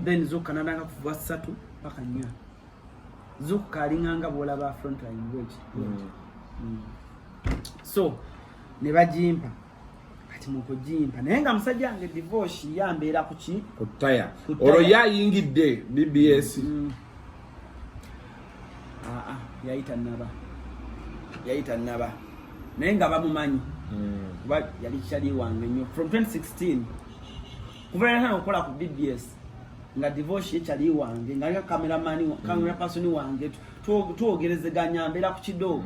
then zukuka nadanga kuva 3 mpaka 4 zukuka alinganga bwolaba frontline wage. So ne bajimpa kati mukujimpa naye nga musajja wange divorce yambeera kuki kutaya olwo yayingidde BBS. yayita naba naye nga bamumanyi kuba yali kyali wange nnyo from 2016 kuva okukola ku BBS nga divorce yekyali wange nga camera person wange tuwogerezeganya mbeera ku kido.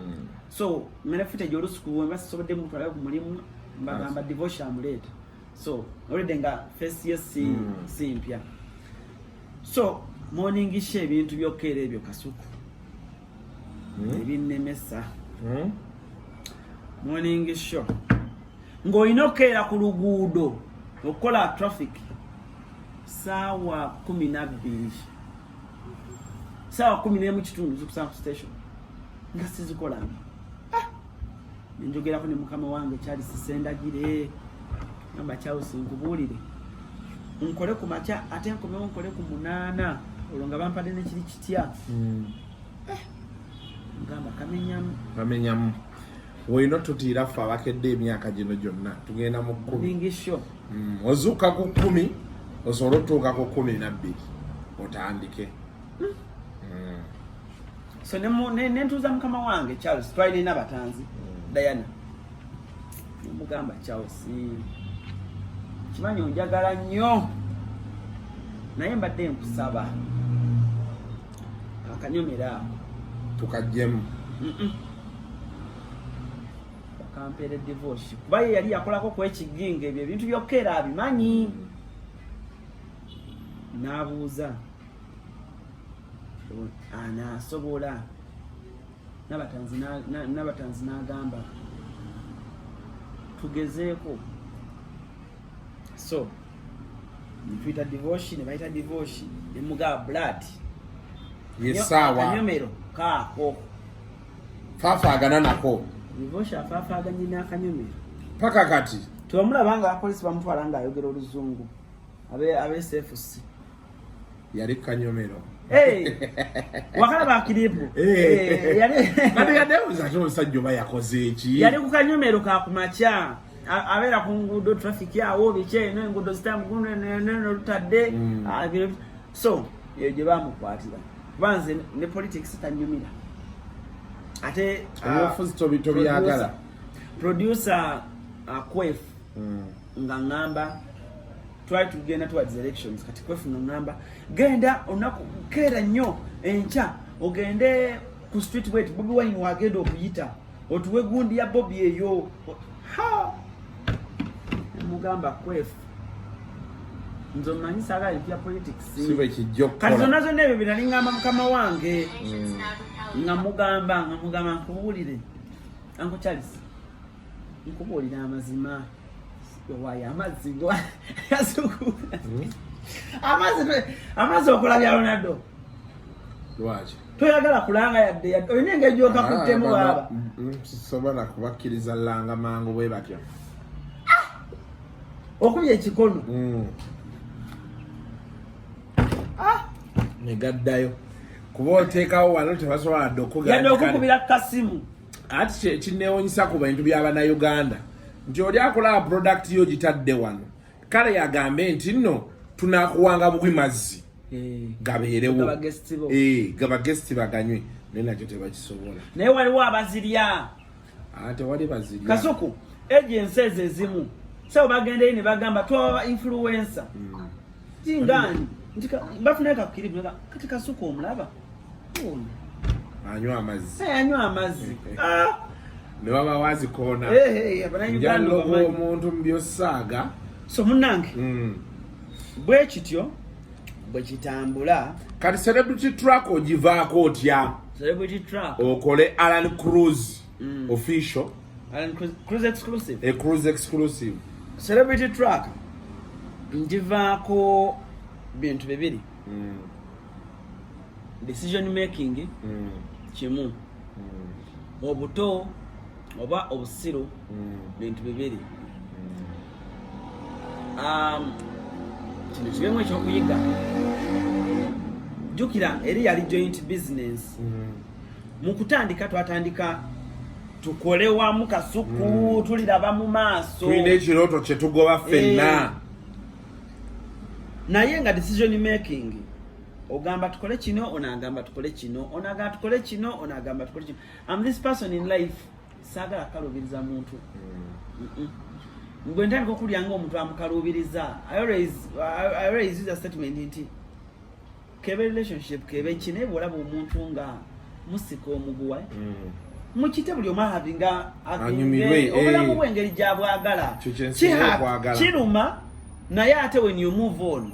So mene footage olusuku wemba sisobodde mutwalayo ku mulimu mbagamba divorce amuleeta. So already nga first year si mpya. So morning show ebintu byokera ebyo kasuku ebinnemesa morning show ng'olina okkeera ku luguudo okukola traffic saawa 12 saawa 11 zukusa ku station nga sizikola nenjogerako ne mukama wange kyali sisendagire ngamba kyawusi nkubuulire nkole ku makya ate nkomewo nkole ku 8 olwo nga bampadde nekiri kitya ngamba kamenyamu Woino tutira fa abakedde emyaka gino gyonna tugenda mu 10 bingisho ozuka ku 10 osolotuuka ku 12 otandike so nentuuza mukama wange Charles twalina abatanzi Diana mugamba Charles kimanyi onjagala nnyo naye mbadde nkusaba akanyomera tukajjemu kampere divorce kuba ye yali yakolako kwekiginga ebyo ebintu byokera abimanyi nabuuza anasobola n'abatanzi n'agamba tugezeeko so nituyita divorce ne bayita divorce nemugaa blood yesawa akanyomero kaako fafaagana nako divorce afafaaganye n'akanyomero paka kati tewamulabanga abapolisi bamutwala nga ayogera oluzungu abe SFC yali kanyomero wakalaba akiribu omusajja oba yakoze eki yali ku kanyomero kakumakya abeera ku nguudo traffic awo bikyeno enguudo zitamugulutadde so eyo gye bamukwatira kubanze ne politics tanyumira ate obufuzi tobyagala producer Kwef nga ngamba try to genda towards elections kati Kwef nga ngamba genda onaku kera nnyo encha ogende ku street weight Bobi Wine wagenda okuyita otuwe gundi ya Bobby eyo ha mugamba Kwef nzo manyi saga ya politics sibe kijokko kati zonazo nebe binalingamba mukama wange ngamugamba nkubulire Uncle Charles nkubulira amazima waya amazigo yasukula amazi okulabya Ronaldo lwaje toyagala kulanga yadde oyinenge joka kutemu baba sobola kubakkiriza langa mangu bwe batyo okubye ekikono negaddayo kuba oteekawo wano tebasobola dde yadde okukubira kasimu ati kinneewuunyisa ku bintu by'Abannayuganda nti oli akola product yo gitadde wano kale yagambe nti nno tunakuwanga bugwi mazzi gabeerewo gabagesiti baganywe naye nakyo tebakisobola naye waliwo abazirya tewali bazirya kasuku agency ezimu so bagendeyo ne bagamba twaba influencer tingani bafuna kakiribu kati kasuku omulaba anywa amazzi ne baba wazikoona njalo omuntu mbyosaaga so munange bwe kityo bwe kitambula kati celebrity track ogivaako otya celebrity track okole Alan Cruz official Alan Cruz exclusive cruise exclusive celebrity track ngivaako bintu bibiri decision making kimu obuto oba obusiru bintu bibiri kino kibemu ekyokuyiga jukira eri yali joint business mu kutandika twatandika tukole wamu kasuku tuliraba mu maaso tulina ekirooto kye tugoba ffenna naye nga decision making ogamba tukole kino onagamba tukole kino onagamba tukole kino onagamba tukole kino. I'm this person in life sagala kalubiriza muntu ngwe ntandika okulyanga omuntu amukalubiriza I always use a statement nti kebe relationship kebe kine bwolaba omuntu nga musiko omuguwa mukite buli omu havinga obulamu bw'engeri gyabwagala kiruma naye ate when you move on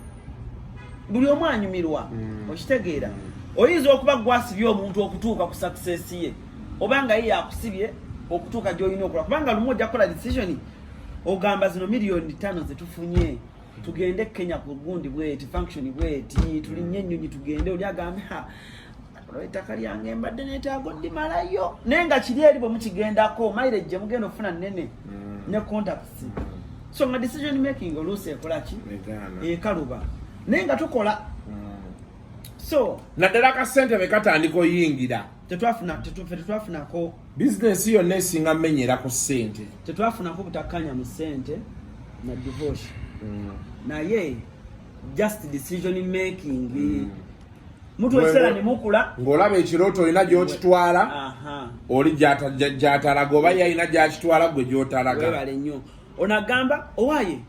buli omu anyumirwa okitegeera oyinza okuba gwasibye omuntu okutuuka ku success ye obanga ye yakusibye okutuuka gy'olina okola kubanga lumu ojja kukola decision ogamba zino miliyoni 5 zetufunye tugende Kenya ku gundi bweti function bweti tulinye ennyonyi tugende oli agambe ettaka lyange mbadde neetaaga ndimalayo naye nga kiri eri bwe mukigendako mileage mugenda okufuna nnene ne contacts so nga decision making oluusi ekola ki ekaluba naye nga tukola so naddala akasente be katandika oyingira tetwafunako business yonna esinga menyera ku ssente tetwafunako butakanya mu ssente na divorce naye just decision making mutu wesera ne mukula ng'olaba ekirooto olina gy'okitwala oli gy'atalaga oba yalina gy'akitwala gwe gy'otalaga webale nnyo onagamba owaye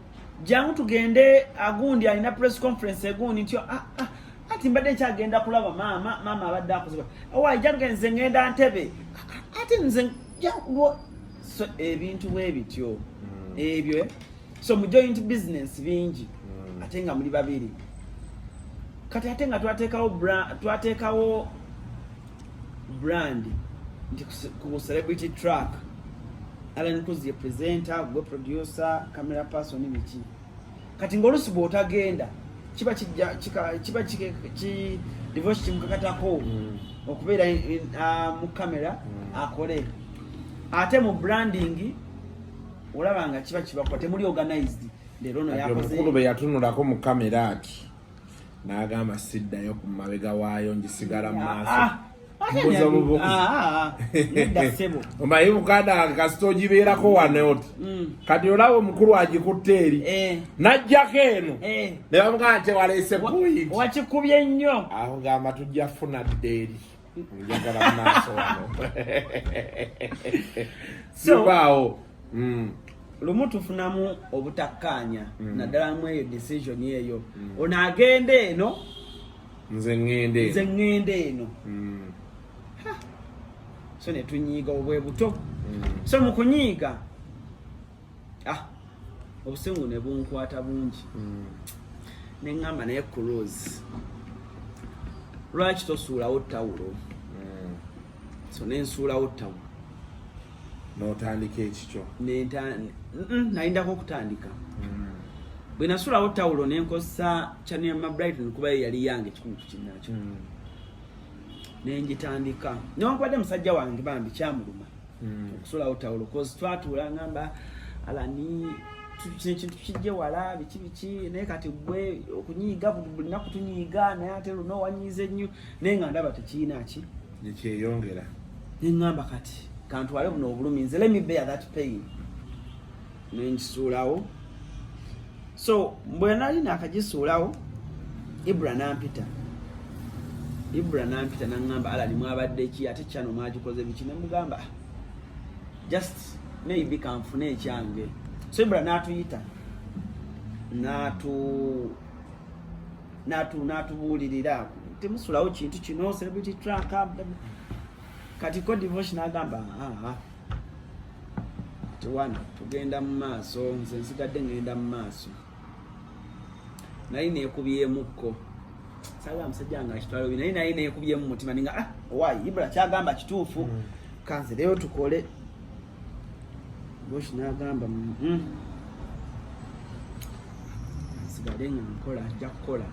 jangu tugende agundi alina press conference egundi ntyo ati mbadde nkyagenda kulaba maama abadde akuziba owaye jangu nze ngenda Ntebe ati nze so ebintu bwe bityo ebyo so mu joint business bingi ate nga muli babiri kati ate nga twateekawo brand nti ku celebrity track Alan Cruz ye presenter, gwe producer, camera person biki kati ng'olusi bw'otagenda kiba divorce kimukakatako okubeera mu kamera akole ate mu branding olaba nga kiba temuli organized leero no yakoze omukulu be yatunulako mu kamera ati n'agamba siddayo ku mabega waayo ngisigala mu maaso omaye mukanda kasito gibeerako wanooti kati olaba omukulu agikutte eri n'ajjako eno ne bamugamba nti waleese point wakikubye nnyo aho gamba tujja funa ddeeri njagala mu maaso wano sibaawo lumu tufunamu obutakkaanya naddala mu eyo decision eyo ono agenda eno nze ngende eno so ne tunyiiga obwe buto so mu kunyiiga obusungu ne bunkwata bungi ne ŋŋamba naye Cruise lwaki tosuulawo ttawulo so ne nsuulawo ttawulo n'otandika ekikyo nayindako okutandika bwe nasuulawo ttawulo ne nkozesa channel ya BRIGHTON kuba yali yange kikulu kikinakyo ne ngitandika newankubadde musajja wange bambi kyamuluma okusuulawo ttawulo kozi twatuula ngamba alani kintu kijje wala biki naye kati gwe okunyiiga buli naku tunyiiga naye ate luno wanyiize nnyo naye nga ndaba tekiina ki nekyeyongera ne ŋŋamba kati kantwale buno obulumi nze let me bear that pain ne nkisuulawo so bwe nali nakagisuulawo Ibra nampita naŋŋamba alali mwabadde ki ate kyano mwagikoze biki ne mugamba just maybe kanfune ekyange so Ibra n'atuyita n'atubuulirira temusulawo kintu kino celebrity track kati ko divorce n'agamba tiwana tugenda mu maaso nze nsigadde ngenda mu maaso naye neekubyemukko saga musajja nga kitwalo bino naye neekubyemu mutima ninga owayi Ibra kyagamba kituufu kanze leero tukole divorce n'agamba nsigadde nga nkola ajja kukola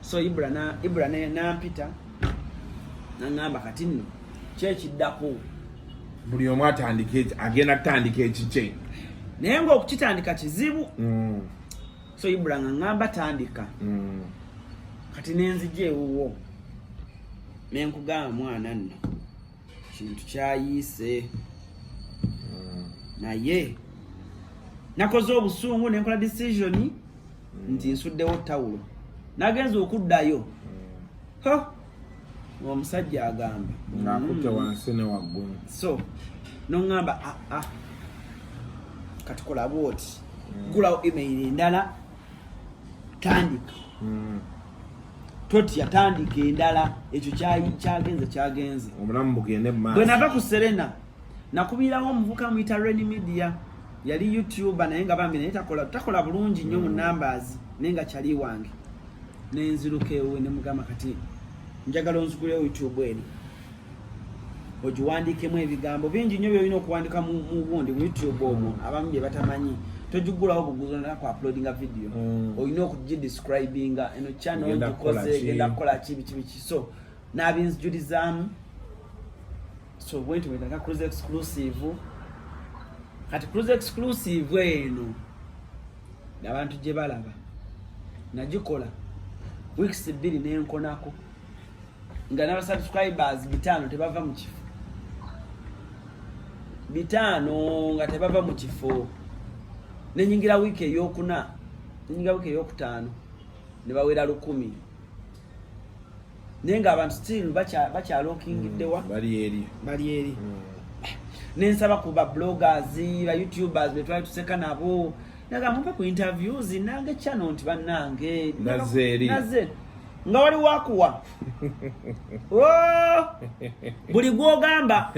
so Ibra nampita naŋŋamba kati nno kyekiddako buli omu agenda kutandika ekikye naye ngaokukitandika kizibu so Ibra nga ŋŋamba tandika kati nenzija ewuwo nenkugamba mwana nno kintu kyayiise naye nakoze obusungu nenkola decision nti nsuddewo ttawulo nagenza okuddayo omusajja agamba ng'akutte wansi ne waggulu so noŋŋamba kati kola bwoti gulawo email endala tandika totya tandika endala ekyo kyagenze omulamu bugende mu maaso bwe nava ku Serena nakubirawo omuvuka muyita Rainy Media yali YouTuber naye nga bambi naye takola bulungi nnyo mu numbers naye nga kyali wange nenziruka ewe ne mugamba kati njagala onzigule YouTube eno ogiwandiikemu ebigambo bingi nnyo byolina okuwandika mu gundi mu YouTube omwo abamu bye batamanyi togigulawo buguzonera ku uploadinga video olina okugidescribinga eno channel ogikoze genda kukola kibiki so n'abinzijulizaamu so bwenti bwetaka Cruise exclusive kati Cruise exclusive eno abantu gye balaba nagikola weeks 2 nenkonako nga n'aba subscribers 5 tebava mu kifo 5 nga tebava mu kifo nenyingira wiki ey'okuna nenyingira wiki ey'okutaano ne bawera 1,000 naye nga abantu still bakyalookingiddewa bali eri nensaba ku ba bloggers ba youtubers betwali tuseka nabo naga mumpe ku interviews nange channel nti bannange naze nga wali wakuwa buli gwogamba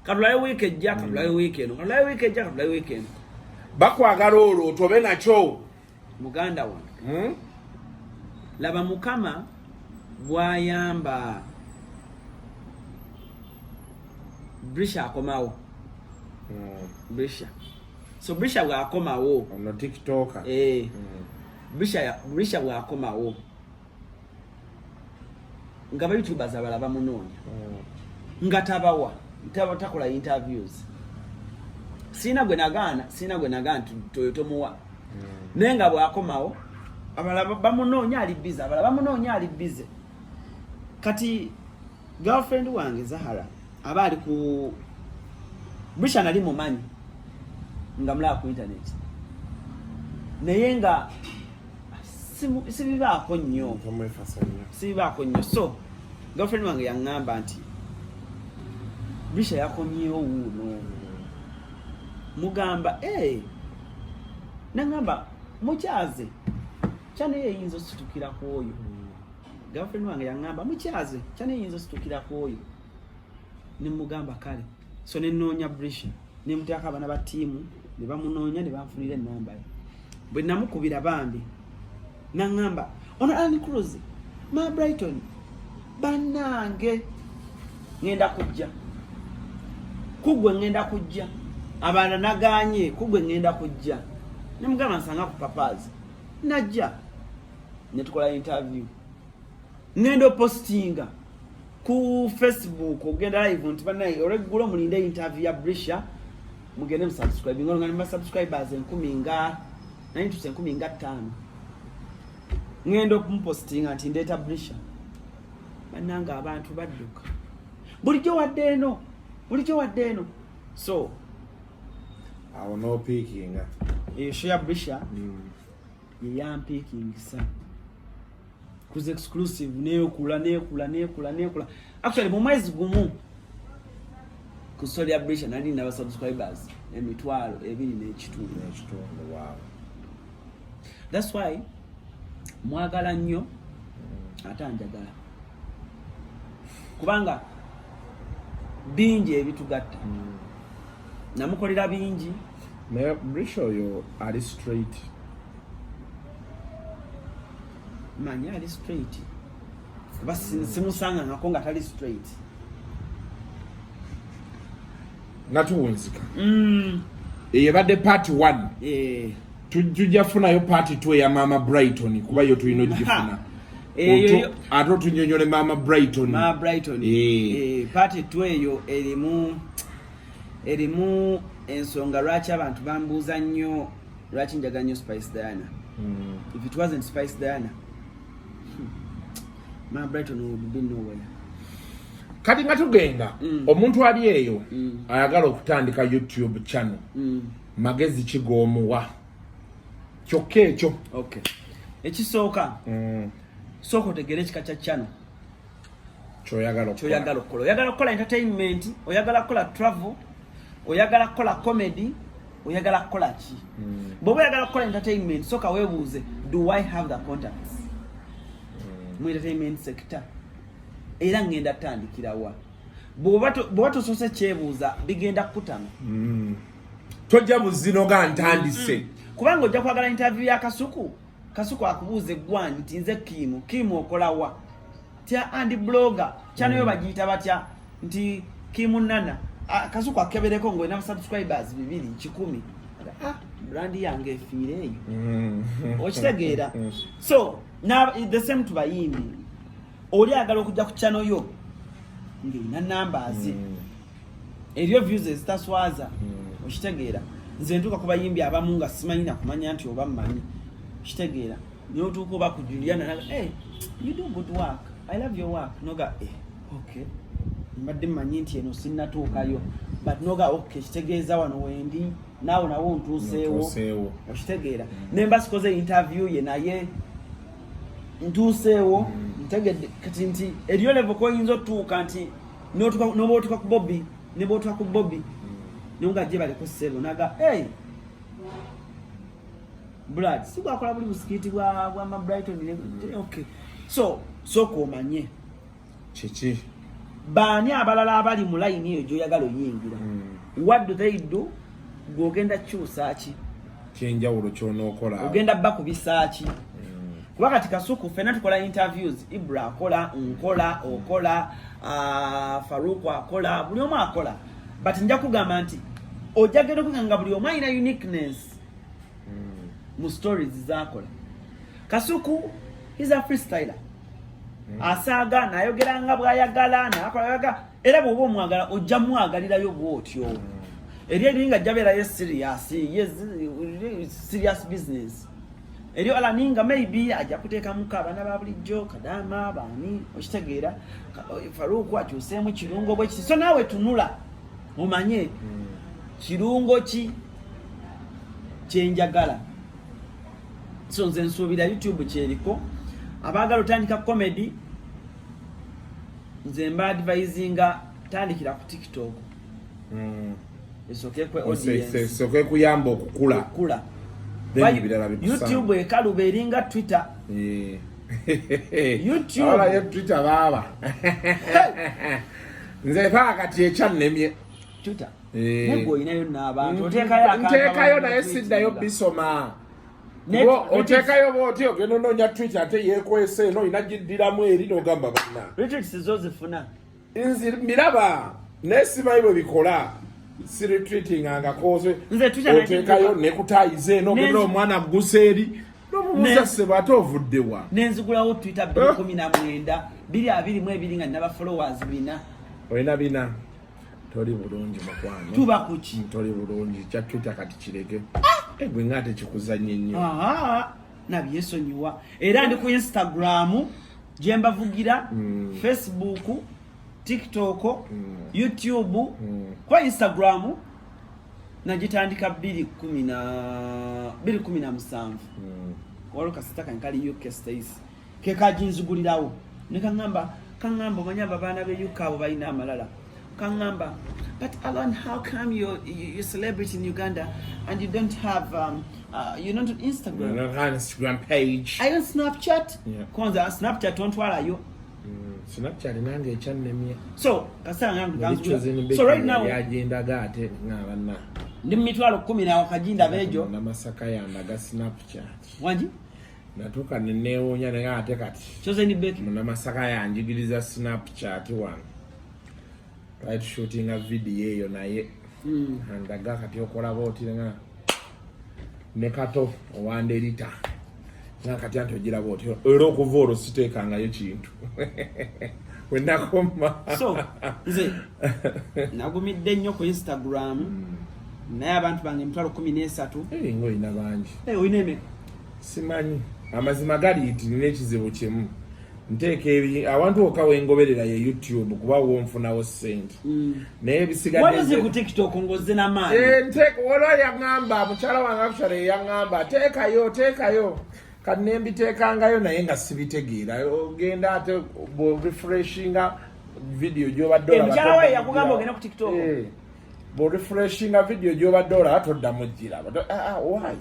katulayo weekend bakwagala olwo tobe nakyo muganda wange laba mukama bwayamba Brisha akomawo Brisha bwakomawo ono tiktoker Brisha bwakomawo nga ba youtubers abalaba munoonya nga tabawa takola interviews sina gwe nagana toyotomuwa naye nga bwakomawo abalaba bamunoonya ali busy kati girlfriend wange Zahara aba ali ku Brisha nali mumanyi nga mulaba ku internet naye nga sibibaako nnyo so girlfriend wange yaŋŋamba nti Brisha yakomyewo wuuno mugamba naŋŋamba mukyaze kyane yeyinza ositukira ku oyo girlfriend wange yaŋŋamba mukyaze kyane yeyinza ositukira ku oyo ne mugamba kale so ne noonya Brisha ne mutaka abana ba tiimu ne bamunoonya ne banfunira ennamba ye bwe namukubira bambi naŋŋamba ono Annie Cruz ma Brighton bannange ngenda kujja kugwe ngenda kujja abana naganye kugwe ngenda kujja ne mugamba nsanga ku papazi najja ne tukola interview ngendo postinga ku Facebook ogenda live nti banaye oregulo mulinde interview ya Brisha mugende msubscribe ngalo ngani subscribers 10,000 9,500 ngendo kumpostinga nti ndeta Brisha bananga abantu badduka bulijjo wadde eno so awo no picking share Brisha yam picking sa kuze exclusive neekula actually mu mwezi gumu ku story ya Brisha nali na subscribers emitwalo 2.2 wow that's why mwagala nnyo atanjagala kubanga bingi ebitugatta namukolera bingi naye Brisha oyo ali straight manya ali straight basi simusanga ngako nga tali straight natuwunzika eyabadde part 1 tujja funayo part 2 ya mama Brighton kuba yo tulino gifuna ato tunyonyole mama Brighton part 2 eyo erimu ensonga lwaki abantu bambuuza nnyo lwaki njaga nnyo Spice Diana if it wasn't Spice Diana mama Brighton would be nowhere kati nga tugenda omuntu ali eyo ayagala okutandika YouTube channel magezi kigoomuwa kyokka ekyo okay ekisooka soko tegere kika kya channel choyagala okukola oyagala okukola entertainment oyagala okukola travel oyagala okukola comedy oyagala okukola ki bwoba oyagala okukola entertainment soka weebuuze do I have the contacts mu entertainment sector era ngenda tandikirawa bwoba tosose kyebuuza bigenda kukutama tojja buzino ga ntandise kubanga ojja kwagala interview ya Kasuku akubuuze gwani nti nze Kimu okolawa tya andi blogger channel yo bagiyita batya nti Kimu Nana Kasuku akebereko ngo ina subscribers 210 brand yange efiire eyo okitegeera so now the same to bayimbi oli agala okujja ku channel yo ngina numbers eriyo views ezitaswaza okitegeera nze ntuka ku bayimbi abamu nga simanyi na kumanya nti oba mmanyi okitegeera niyo tuuka oba ku Juliana naga you do good work I love your work. Noga, okay. Mbadde manyi nti eno sinnatuukayo. But noga, okay, kitegeeza wano wendi. Naawe nawo ntuuseewo. Okitegeera. Ne mba sikoze interview ye naye ntuuseewo. Ntegedde kati nti eriyo level koyinza otuuka nti n'oba otuuka ku Bobby. Ne bw'otuuka ku Bobby. Nonga gye bali ku ssebo. Naga, hey! Brad, si bwakola buli busikiti bwa ma Brighton. Okay. So komanye. Chichi. Baani abalala abali mu line eyo gyoyagala oyingira. What do they do? Gwogenda kyusa ki? Kyenjawulo ky'onookola. Ogenda bba ku bisaaki. Kuba kati Kasuku ffenna tukola interviews. Ibra akola, nkola, okola, Faruku akola, buli omu akola. But nja kugamba nti ojagenda okugamba buli omu alina uniqueness mu stories z'akola. Kasuku is a freestyler. Asaga nayogera nga bwayagala nakola era bw'oba omwagala ojja mwagalirayo bw'otyo. Eri eringa jabera ye serious, yes, serious business. Eri alaninga maybe ajja kuteekamu abaana ba bulijjo Kadama baani okitegeera Faruku akyuseemu kirungo bwe kiti. So naawe tunula omanye kirungo ki kyenjagala. So nze nsuubira YouTube kyeriko. Abagala otandika comedy nze mba advisinga tandikira ku TikTok. Esoke kwe audience. Esoke kuyamba okukula. YouTube ekaluba eringa Twitter. YouTube. Ala ya Twitter baba. Nze kati ekyannemye. Twitter. Nego inayo n'abantu. Otekayo naye siddayo bisoma. Otekayo bw'oti ogenda onoonya Twitter ate yeekwese eno inagiddiramu eri n'ogamba bonna. Retweets zozifuna. Nzi miraba naye simanyi bwe bikola. Si retweetinganga koze. Otekayo ne kutayize eno ogenda omwana guseeri. N'omubuuza ssebo ate ovuddewa. Nenzigulawo Twitter 2019 222 nga naba followers 4. Olina 4. Toli bulungi mukwano. Tuba kuki. Toli bulungi kya Twitter kati kireke. Gwe ngate kikuzanye nnyo. Nabyesonyiwa. Era ndi ku Instagram gye mbavugira, Facebook, TikTok, YouTube, kwa Instagram nagitandika 2017. Walo kasitaka nkali UK States. Ke kajinzugulirawo. Nekangamba manyamba bana be UK abo bayina amalala. Kangamba, but Alan, how come you're a celebrity in Uganda and you don't have you're not on Instagram? You're not on Instagram page. Are you on Snapchat? Yeah. Kwanza Snapchat don't wala yo. Snapchat nange ekyannemye. So kasanga so right now yagenda gate ngabana. Ndi mitwalo 10 na wakajinda bejo na masaka yanda ga Snapchat. Wanji? Natuka nenewonya ne ate kati. Chose ni beki. Na masaka yanjigiriza Snapchat one. Right, shooting a video naye andaga kati okola boti nga nekato owande lita nga kati antogira boti era okuvoro siteekanga yo kintu wenakoma. So nze nagumidde nnyo ku Instagram naye abantu bange emitwalo 13 ngoyina bangi oyineme simanyi amazima gali iti n'ekizibu kimu nteeka abantu okawengoberera ye YouTube kuba wonfunawo ssente naye bisigadde wabuze ku TikTok ngoze n'amaanyi nteeka waliwo yagamba mukyala wange akukyala yagamba teekayo kati nembiteekangayo naye nga sibitegeera ogenda ate refreshinga video gy'obadde olaba mukyala we yakugamba ogenda ku TikTok refreshinga video gy'obadde olaba toddamu giraba why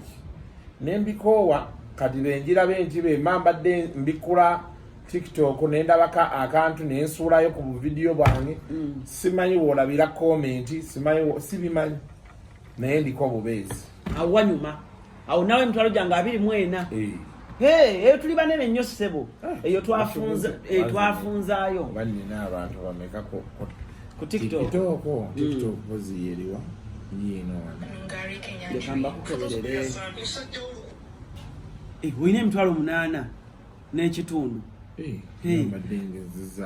nembikoowa kati benjira benti bembambadde mbikula TikTok nenda baka akantu nensuulayo ku video bwange simanyi wolabira comment simanyi sibimanyi naye ndiko bubeezi awanyuma awo nawe mtwalo janga 24 tuli banene nnyo ssebo eyo twafunzaayo bali n'abantu bameka ku TikTok boziyeriwa yino lekamba kukeberere wine mtwalo 8 n'ekitundu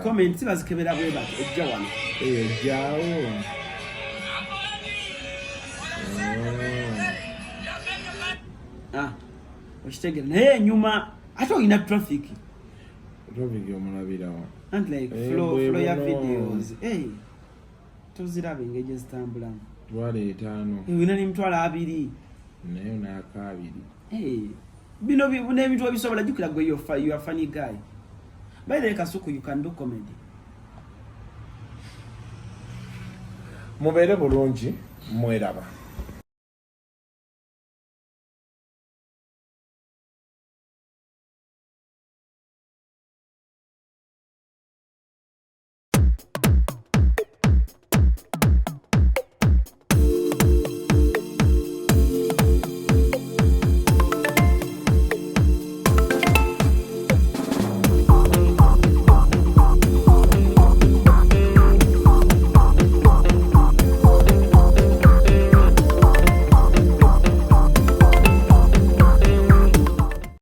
comments bazikebera bwe bato ejja wano ejjaawo okitegera naye nyuma ate olina traffic Topic omulabirawo. And like flow ya videos. Hey. Tuzirabe engege zitambula. Twale 5. Wina ni mtwala 2. Nayo naka 2. Hey. Bino bibune ebintu bisobola jukira gwe you are funny guy. By the way, Kasuku, you can do comedy. Mubere bulungi mweraba.